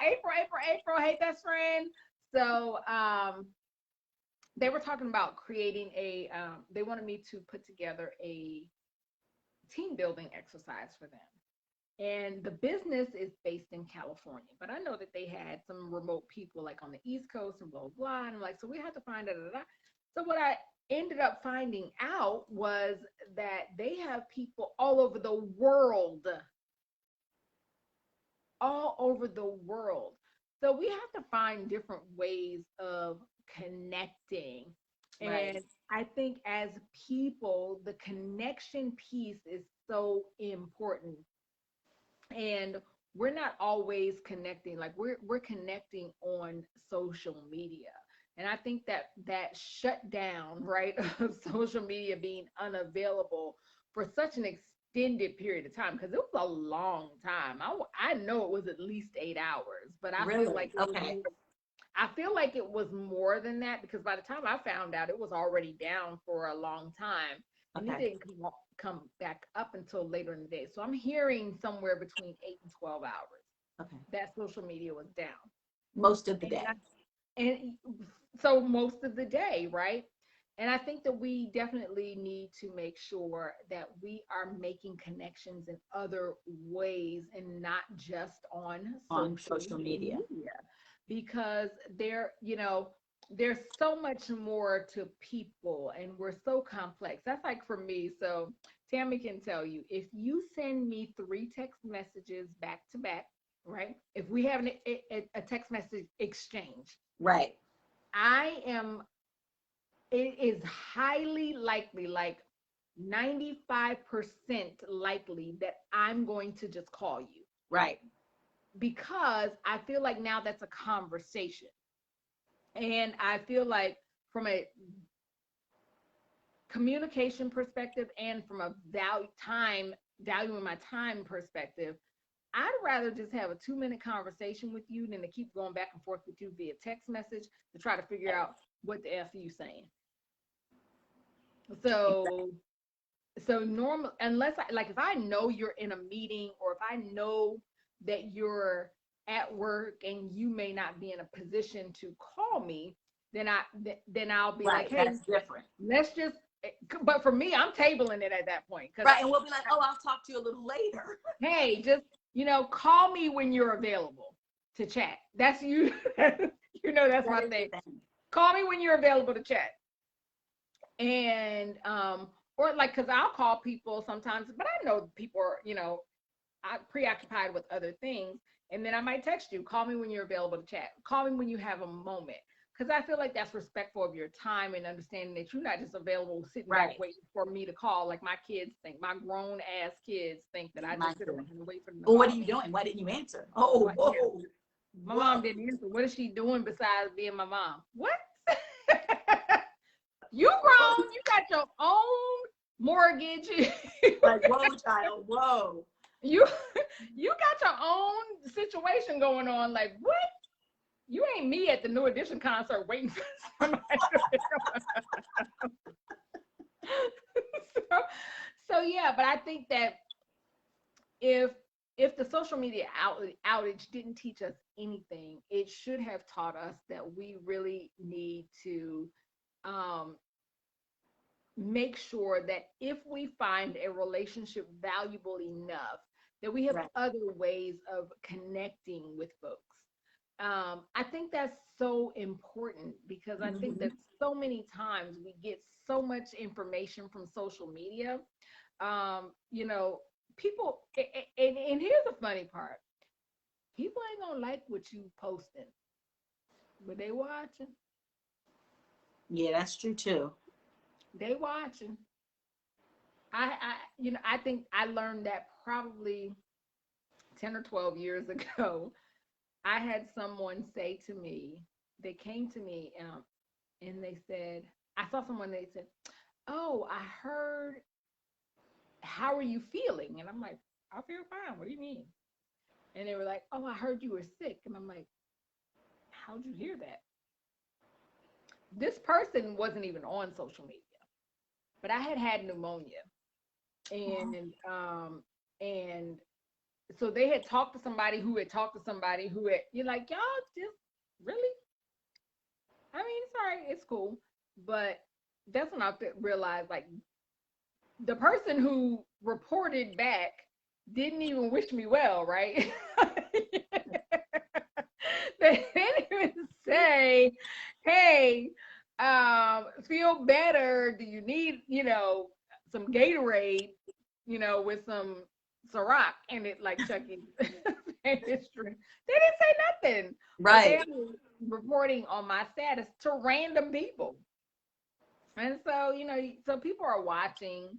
April, hey best friend. So they were talking about creating they wanted me to put together a team building exercise for them. And the business is based in California, but I know that they had some remote people like on the East Coast and blah, blah, blah. And I'm like, so we have to find out. So what I ended up finding out was that they have people all over the world, all over the world. So we have to find different ways of connecting. Right. And I think as people, the connection piece is so important. And we're not always connecting, like we're connecting on social media. And I think that shutdown, right, of social media being unavailable for such an extended period of time, because it was a long time. I know it was at least 8 hours, but I feel Really? like it was Okay. I feel like it was more than that, because by the time I found out, it was already down for a long time, and it Okay. didn't come back up until later in the day. So I'm hearing somewhere between 8 and 12 hours Okay. that social media was down. Most of the And, day. and so most of the day, right? And I think that we definitely need to make sure that we are making connections in other ways and not just on On social media. media, because there's so much more to people, and we're so complex. That's like for me. So Tammy can tell you, if you send me 3 text messages back to back, right? If we have a text message exchange, Right. I am, it is highly likely, like 95% likely, that I'm going to just call you, Right. because I feel like now that's a conversation. And I feel like from a communication perspective and from a valuing my time perspective, I'd rather just have a 2-minute conversation with you than to keep going back and forth with you via text message to try to figure out what the F you saying. So normal, unless if I know you're in a meeting, or if I know that you're at work and you may not be in a position to call me, then I'll be like, Right. hey, That's different. let's just. But for me, I'm tabling it at that point, because Right. And we'll be like, oh, I'll talk to you a little later. hey, just call me when you're available to chat. That's you. That's my That is thing. the thing. Call me when you're available to chat. And or like, because I'll call people sometimes, but I know people are preoccupied with other things, and then I might text you, call me when you're available to chat, call me when you have a moment, because I feel like that's respectful of your time, and understanding that you're not just available sitting back Right. waiting for me to call, like my kids think, my grown ass kids think that I Mine just sit too. around and wait for them to Well, call what are you me. doing? Why didn't you answer? Oh, Like, yeah, whoa. my Whoa. mom didn't answer. What is she doing besides being my mom? What? You grown, you got your own mortgage. Like, whoa, child, whoa. you you got your own situation going on. Like, what? You ain't me at the New Edition concert waiting for somebody to pick up. So yeah, but I think that if if the social media outage didn't teach us anything, it should have taught us that we really need to um, make sure that if we find a relationship valuable enough, that we have Right. other ways of connecting with folks. I think that's so important because I think Mhm. that so many times we get so much information from social media. You know, people, and here's the funny part: people ain't gonna like what you posting, but they watching. Yeah, that's true too. They watching. I think I learned that probably 10 or 12 years ago. I had someone say to me, they came to me and they said, I saw someone, they said, "Oh, I heard, how are you feeling?" And I'm like, "I feel fine. What do you mean?" And they were like, "Oh, I heard you were sick." And I'm like, "How'd you hear that?" This person wasn't even on social media, but I had had pneumonia. Oh, And so they had talked to somebody who had talked to somebody who had, you're like, y'all just really, I mean, sorry, it's cool. But that's when I realized, like, the person who reported back didn't even wish me well, right? They didn't even say, hey, feel better. Do you need, some Gatorade, with some Ciroc in it, like Chucky history. They didn't say nothing, but they right. were reporting on my status to random people. And so, so people are watching,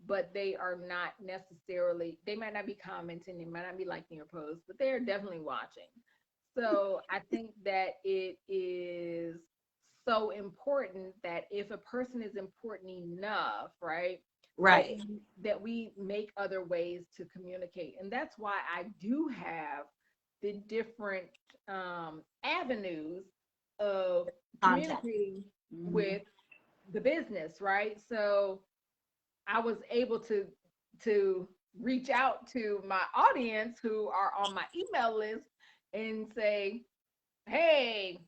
but they are not necessarily, they might not be commenting, they might not be liking your post, but they're definitely watching. So I think that it is so important that if a person is important enough, right, that Right. we make other ways to communicate. And that's why I do have the different avenues of Contact. communicating Hmm. with the business, right? So I was able to reach out to my audience who are on my email list and say, "Hey,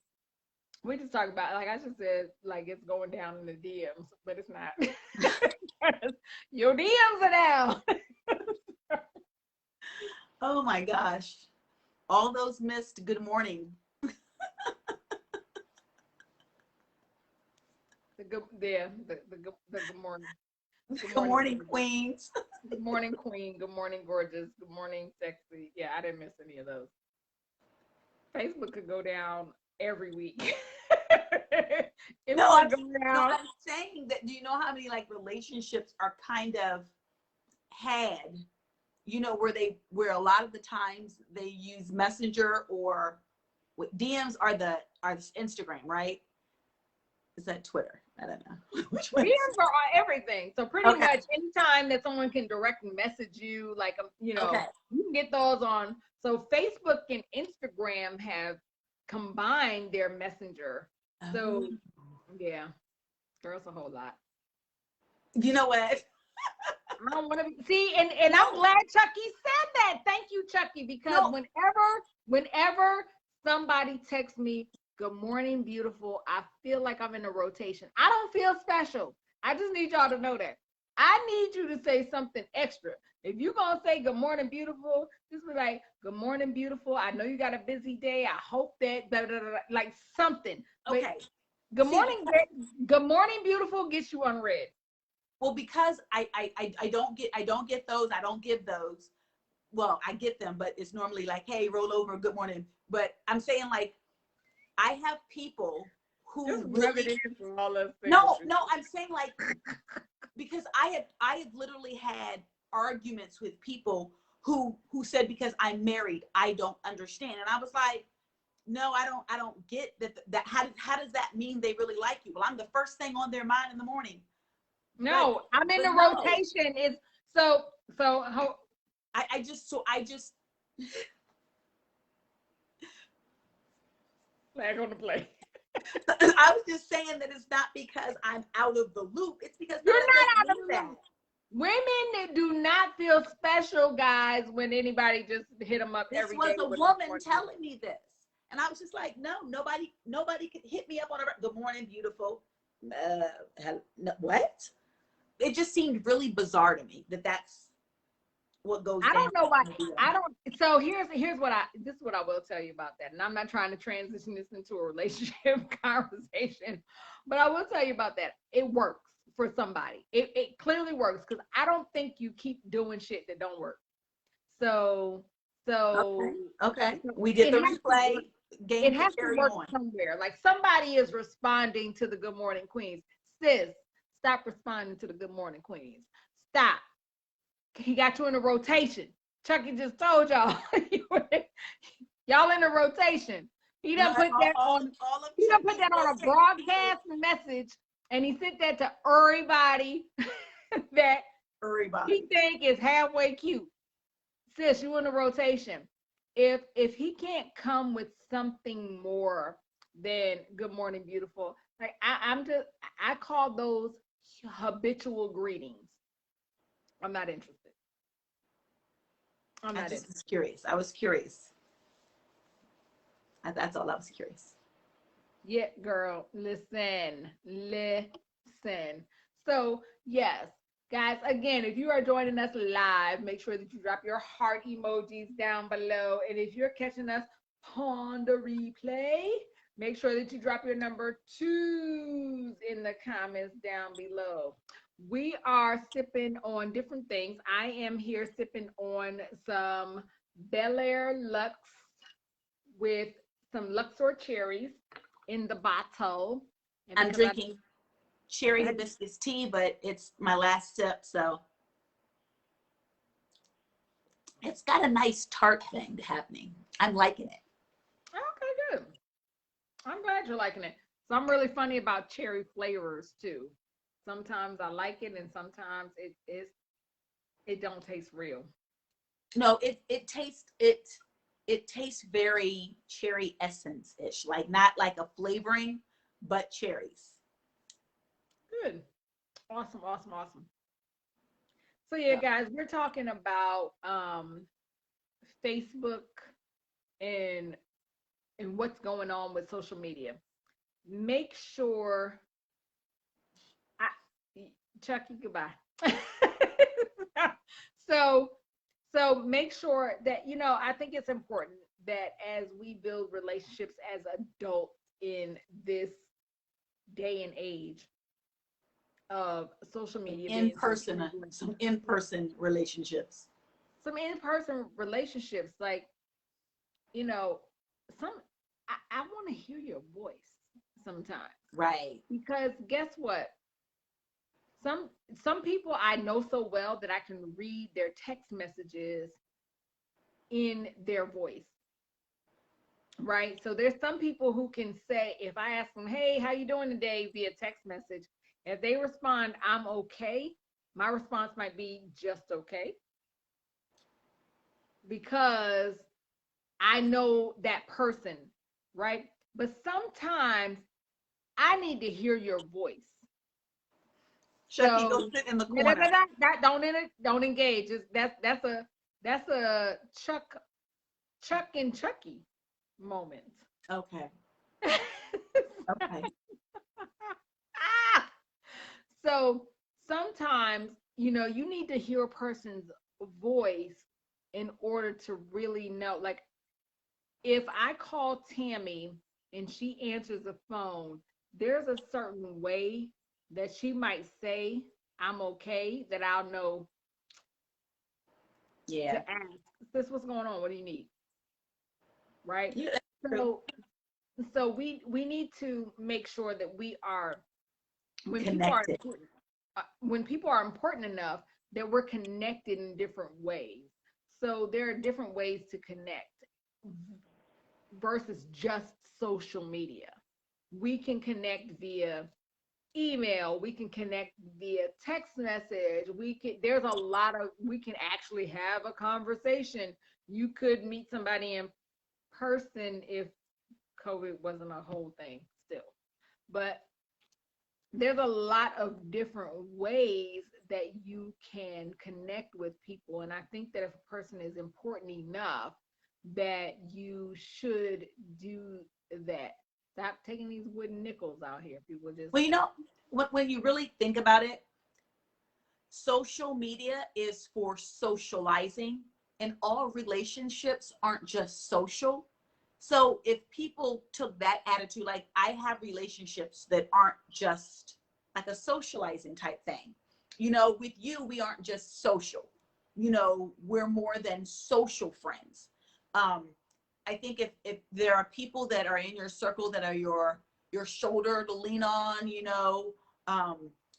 we just talk about, like I just said, like it's going down in the DMs, but it's not. Your DMs are down." Oh my gosh. All those missed good morning. The good, yeah, the good morning, good Good morning, morning, gorgeous. Queens. Good morning, queen. Good morning, gorgeous. Good morning, sexy. Yeah, I didn't miss any of those. Facebook could go down every week. It No, would go no, down. I'm saying that, do you know how many like relationships are kind of had, where a lot of the times they use Messenger or what DMs are this Instagram, right? Is that Twitter? I don't know. Which one is DMs are on everything. So it? pretty Okay. much anytime that someone can direct message you, like Okay. you can get those on. So Facebook and Instagram have combined their messenger. Oh. So yeah, girls a whole lot. You know what? I don't want to see, and I'm No, glad Chucky said that. Thank you, Chucky, because no. whenever somebody texts me, "Good morning, beautiful," I feel like I'm in a rotation. I don't feel special. I just need y'all to know that. I need you to say something extra. If you're gonna say "Good morning, beautiful," just be like, "Good morning, beautiful. I know you got a busy day. I hope that blah, blah, blah, blah," like something. But Okay. good See, morning, good morning, beautiful gets you unread. well, because I don't get those. I don't give those. Well, I get them, but it's normally like, hey, roll over, good morning. But I'm saying like I have people Just who rub it really, in for all us single no, people. no, I'm saying like, because I have literally had arguments with people who said because I'm married, I don't understand. And I was like, no, I don't get that how does that mean they really like you? Well, I'm the first thing on their mind in the morning. But No, I'm in the no. rotation. It's so so. I just Flag on the play. I was just saying that it's not because I'm out of the loop. It's because You're no, that not doesn't out mean of the that. loop. Women that do not feel special, guys, when anybody just hit them up This every was day a with woman telling me this. And I was just like, no, nobody could hit me up on a good morning, beautiful. What? It just seemed really bizarre to me that that's what goes I down. don't know why. I don't. So here's what this is what I will tell you about that. And I'm not trying to transition this into a relationship conversation, but I will tell you about that. It works for somebody. It clearly works because I don't think you keep doing shit that don't work. So Okay. We did the replay. It has to work somewhere. Like somebody is responding to the Good Morning Queens. Sis, stop responding to the Good Morning Queens. Stop. He got you in a rotation. Chucky just told y'all. Y'all in a rotation. He done put that on. He done put that on a broadcast message, and he sent that to everybody that he think is halfway cute. Sis, you in a rotation. If he can't come with something more than good morning, beautiful, like I call those habitual greetings. I'm not interested. I just was curious. I was curious. That's all. I was curious. Yeah, girl. Listen. So yes, guys, again, if you are joining us live, make sure that you drop your heart emojis down below. And if you're catching us on the replay, make sure that you drop your number 2s in the comments down below. We are sipping on different things. I am here sipping on some Bel Air Lux with some Luxor cherries in the bottle. I'm drinking cherry hibiscus tea, but it's my last sip, so it's got a nice tart thing happening. I'm liking it. Okay, good. I'm glad you're liking it. So I'm really funny about cherry flavors too. Sometimes I like it, and sometimes it don't taste real. No, it tastes very cherry essence-ish, like not like a flavoring, but cherries. Good. Awesome. So yeah, guys, we're talking about Facebook and what's going on with social media. Make sure Chucky, goodbye. so make sure that I think it's important that as we build relationships as adults in this day and age of social media, some in-person relationships, like I want to hear your voice sometimes, right? Because guess what, some people I know so well that I can read their text messages in their voice, right? So there's some people who can say, if I ask them, hey, how you doing today, via text message, if they respond, I'm okay, my response might be just okay, because I know that person, right? But sometimes I need to hear your voice. Chucky, go sit in the corner. Don't engage. That's a Chuck and Chucky moment. Okay. Okay. So sometimes, you need to hear a person's voice in order to really know. Like, if I call Tammy and she answers the phone, there's a certain way that she might say, I'm okay, that I'll know. Yeah. To ask, sis, what's going on? What do you need? Right? Yeah, so we need to make sure that we are, when people are important enough, that we're connected in different ways. So there are different ways to connect versus just social media. We can connect via email, we can connect via text message, we can actually have a conversation. You could meet somebody in person if COVID wasn't a whole thing still, but there's a lot of different ways that you can connect with people. And I think that if a person is important enough, that you should do that. Stop taking these wooden nickels out here. People just. Well, you know, when you really think about it, social media is for socializing, and all relationships aren't just social. So if people took that attitude, like I have relationships that aren't just like a socializing type thing. You know, with you, we aren't just social. You know, we're more than social friends. Um, I think if there are people that are in your circle that are your shoulder to lean on, you know,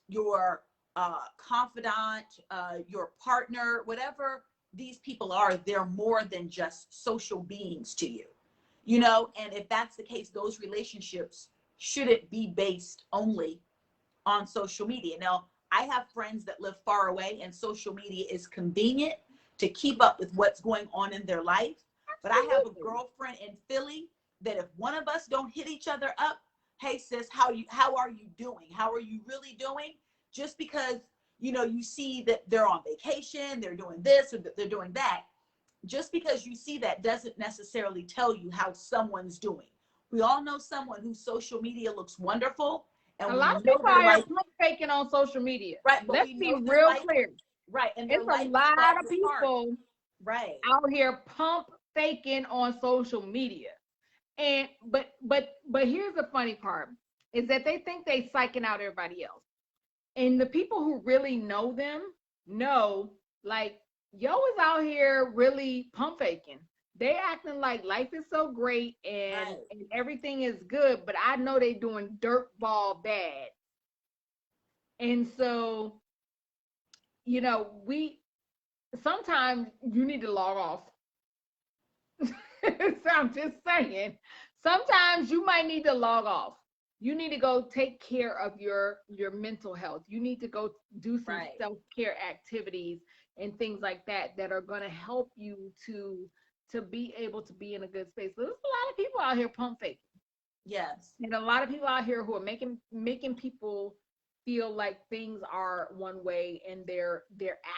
your confidant, your partner, whatever these people are, they're more than just social beings to you, you know. And if that's the case, those relationships shouldn't be based only on social media. Now, I have friends that live far away, and social media is convenient to keep up with what's going on in their life. But I have a girlfriend in Philly that if one of us don't hit each other up, hey sis, how are you doing? How are you really doing? Just because, you know, you see that they're on vacation, they're doing this or they're doing that, just because you see that doesn't necessarily tell you how someone's doing. We all know someone whose social media looks wonderful, and A we lot of know people their out here life, pump faking on social media. right, but Let's we be know their real life, clear. right, and their It's a life is lot of falling apart. people Right. out here pump faking on social media. And but here's the funny part is that they think they psyching out everybody else. And the people who really know them know, like, yo is out here really pump faking. They acting like life is so great Right. and everything is good, but I know they doing dirt ball bad. And so, we sometimes you need to log off. So I'm just saying, sometimes you might need to log off. You need to go take care of your mental health. You need to go do some Right. self-care activities and things like that that are going to help you to be able to be in a good space. There's a lot of people out here pump faking. Yes. And a lot of people out here who are making people feel like things are one way and they're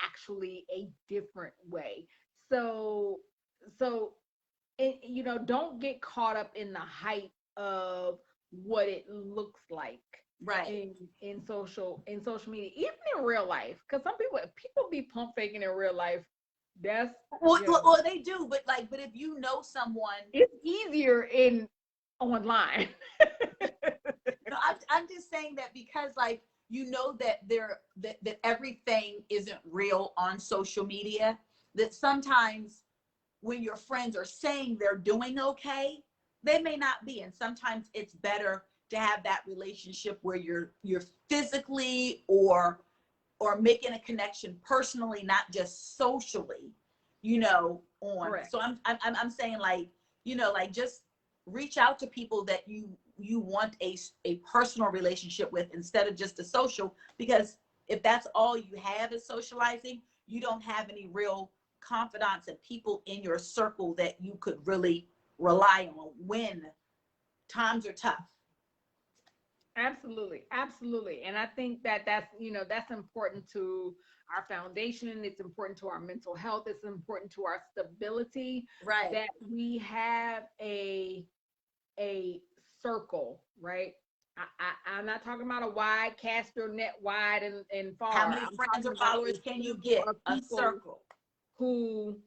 actually a different way. So don't get caught up in the hype of what it looks like Right. in social media, even in real life. Because some people be pump faking in real life. That's Well, they do, but if you know someone, it's easier in online. no, I'm just saying that because like you know that everything isn't real on social media. That sometimes when your friends are saying they're doing okay, they may not be, and sometimes it's better to have that relationship where you're physically or making a connection personally, not just socially, you know, on. Correct. So I'm saying like, you know, like just reach out to people that you want a personal relationship with instead of just a social, because if that's all you have is socializing, you don't have any real confidants and people in your circle that you could really rely on when times are tough. Absolutely, absolutely. And I think that that's important to our foundation. It's important to our mental health. It's important to our stability Right. that we have a circle, right? I'm not talking about a wide, cast your net wide and How far. many I'm friends talking or about followers a can you circle get? of A people circle. who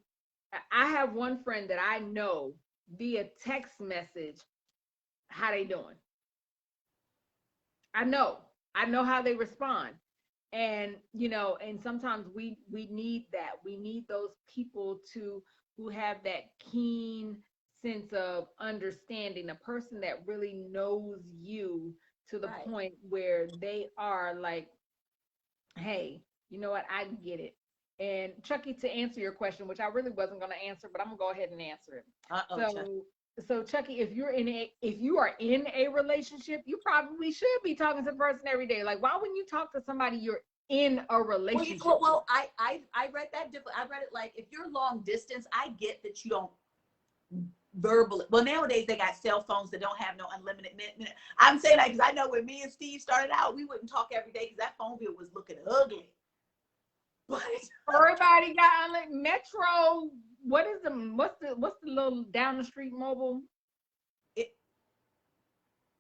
I have one friend that I know via text message how they doing. I know. I know how they respond. And sometimes we need that. We need those people to who have that keen sense of understanding, a person that really knows you to the Right. point where they are like, hey, you know what? I get it. And Chucky, to answer your question, which I really wasn't going to answer, but I'm gonna go ahead and answer it. Uh-oh, Chuck. So Chucky, if you are in a relationship, you probably should be talking to the person every day. Like, why wouldn't you talk to somebody you're in a relationship with? I read that different. I read it like if you're long distance, I get that you don't verbally. Well, nowadays they got cell phones that don't have no unlimited minute. I'm saying that because I know when me and Steve started out, we wouldn't talk every day because that phone bill was looking ugly. But everybody got like Metro. What's the little down the street mobile? it,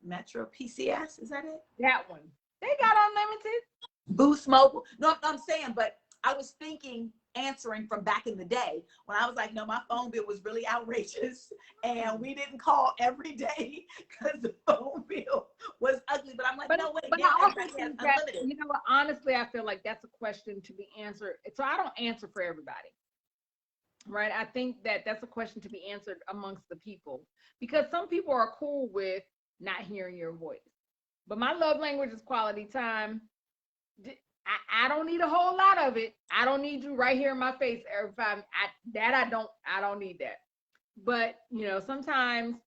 Metro PCS, is that it? That one. They got unlimited. Boost Mobile. No, I'm saying, but I was thinking answering from back in the day when I was like, no, my phone bill was really outrageous and we didn't call every day because the phone bill was ugly. But I'm like, no, wait, but now I also everybody has think that, unlimited. you know what, honestly, I feel like that's a question to be answered. So I don't answer for everybody, right? I think that that's a question to be answered amongst the people, because some people are cool with not hearing your voice. But my love language is quality time. I don't need a whole lot of it. I don't need you right here in my face every time. I don't need that. But you know, sometimes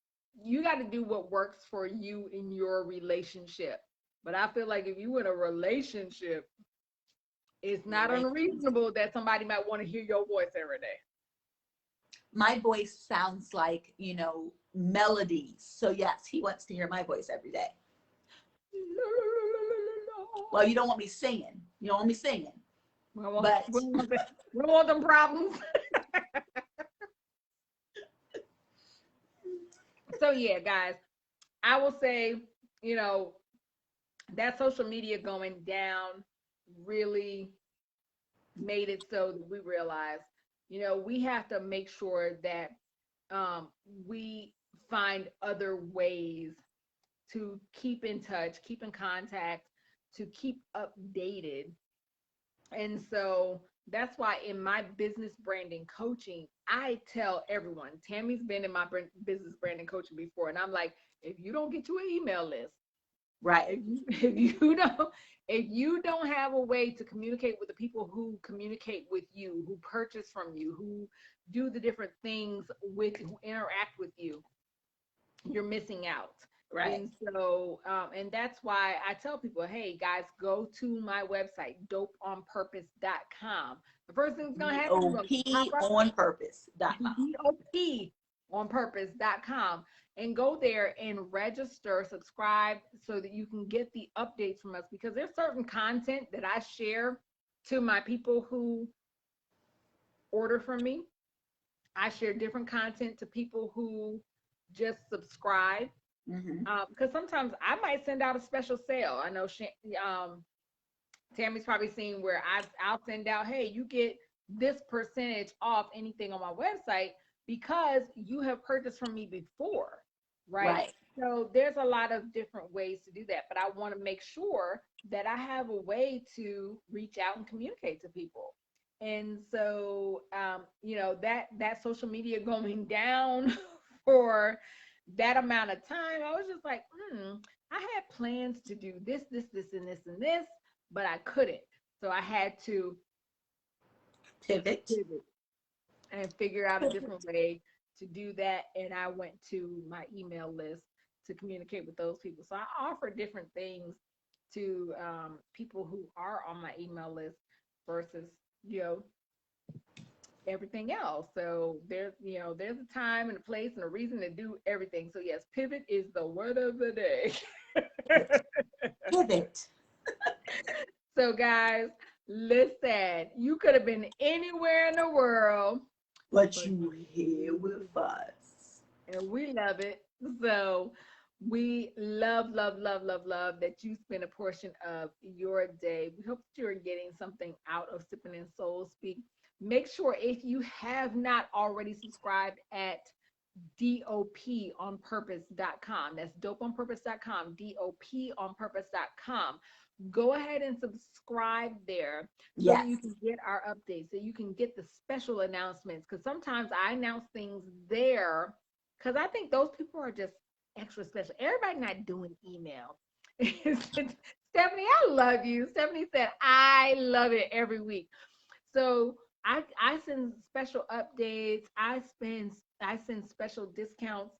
you got to do what works for you in your relationship. But I feel like if you in a relationship, it's not unreasonable that somebody might want to hear your voice every day. My voice sounds like, melodies. So yes, he wants to hear my voice every day. Well, you don't want me singing. You don't want me singing. We don't want them problems. So yeah, guys, I will say, that social media going down really made it so that we realize, we have to make sure that we find other ways to keep in touch, keep in contact, to keep updated. And so that's why in my business branding coaching, I tell everyone, Tammy's been in my business branding coaching before, and I'm like, if you don't get to an email list, right? If you don't have a way to communicate with the people who communicate with you, who purchase from you, who do the different things who interact with you, you're missing out. Right. And so, and that's why I tell people, hey guys, go to my website, dopeonpurpose.com. The first thing's gonna happen is DOPonpurpose.com. DOPonpurpose.com, and go there and register, subscribe, so that you can get the updates from us, because there's certain content that I share to my people who order from me. I share different content to people who just subscribe. Because sometimes I might send out a special sale. I know Tammy's probably seen where I'll send out, hey, you get this percentage off anything on my website because you have purchased from me before, right? So there's a lot of different ways to do that, but I want to make sure that I have a way to reach out and communicate to people. And so, that social media going down for that amount of time, I was just like, I had plans to do this, and this, but I couldn't. So I had to pivot and figure out a different way to do that. And I went to my email list to communicate with those people. So I offer different things to people who are on my email list versus, everything else. So there's a time and a place and a reason to do everything. So yes, pivot is the word of the day. Pivot. So guys, listen, you could have been anywhere in the world, but you here with us. And we love it. So we love that you spend a portion of your day. We hope that you're getting something out of Sippin' and Soul Speak. Make sure, if you have not already subscribed, at doponpurpose.com. That's dopeonpurpose.com, doponpurpose.com. Go ahead and subscribe there so that you can get our updates, so you can get the special announcements. Because sometimes I announce things there because I think those people are just extra special. Everybody not doing email. Stephanie, I love you. Stephanie said, I love it every week. So I send special updates. I send special discounts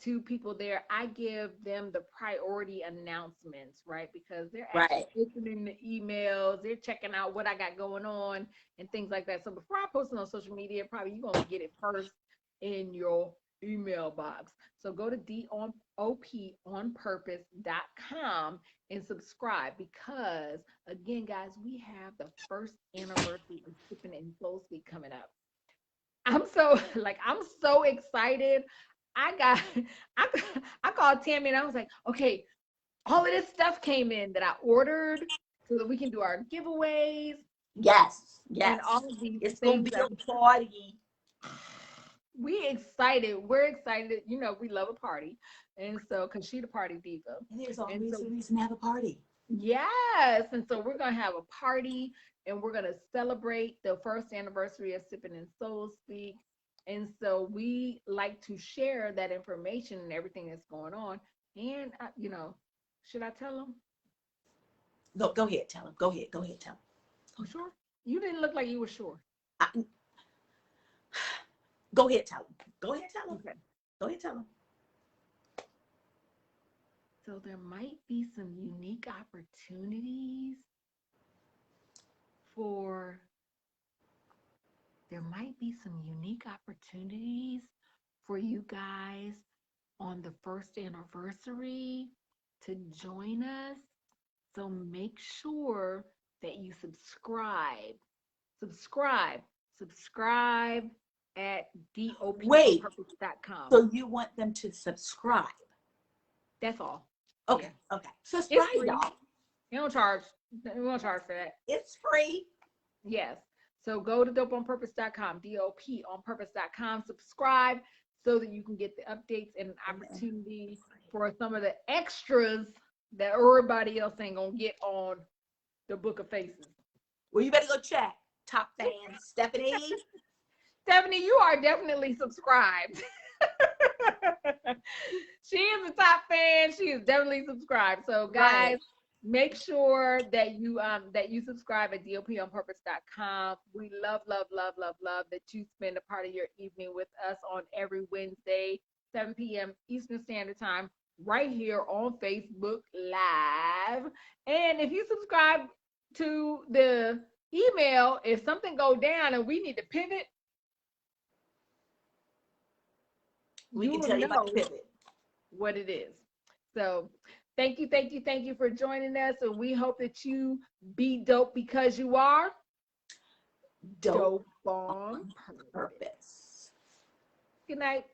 to people there. I give them the priority announcements, right? Because they're actually opening the emails, they're checking out what I got going on and things like that. So before I post it on social media, probably you're gonna get it first in your email box. So go to doponpurpose.com and subscribe because, again, guys, we have the first anniversary of Sippin and Soul Speak coming up. I'm so excited. I got I I called Tammy and I was like, okay, all of this stuff came in that I ordered so that we can do our giveaways Yes, and yes. all of these It's gonna things be that a party. we excited. We're excited. You know, we love a party. And so, because she the party diva. And there's And always so, a reason to have a party. yes. And so we're going to have a party and we're going to celebrate the first anniversary of Sippin and Soul Speak. And so we like to share that information and everything that's going on. And, should I tell them? Go ahead, tell him. Go ahead, tell him. You sure? You didn't look like you were sure. Go ahead, tell him. Go ahead, tell him. Okay. Go ahead, tell him. So there might be some unique opportunities for you guys on the first anniversary to join us. So make sure that you subscribe at doponpurpose.com. So you want them to subscribe? That's all. Okay, Yeah. okay. Subscribe, It's free. y'all. We won't charge for that. It's free. Yes. So go to dopeonpurpose.com, doponpurpose.com, subscribe so that you can get the updates and an opportunity for some of the extras that everybody else ain't gonna get on the Book of Faces. Well, you better go check. Top fan, Stephanie. Stephanie, you are definitely subscribed. She is a top fan. She is definitely subscribed. So guys, Right. make sure that you subscribe at doponpurpose.com. We love that you spend a part of your evening with us on every Wednesday, 7 p.m. Eastern Standard Time, right here on Facebook Live. And if you subscribe to the email, if something go down and we need to pivot, We can tell you about the pivot. What it is. So thank you for joining us. And we hope that you be dope because you are Dope on purpose. Good night.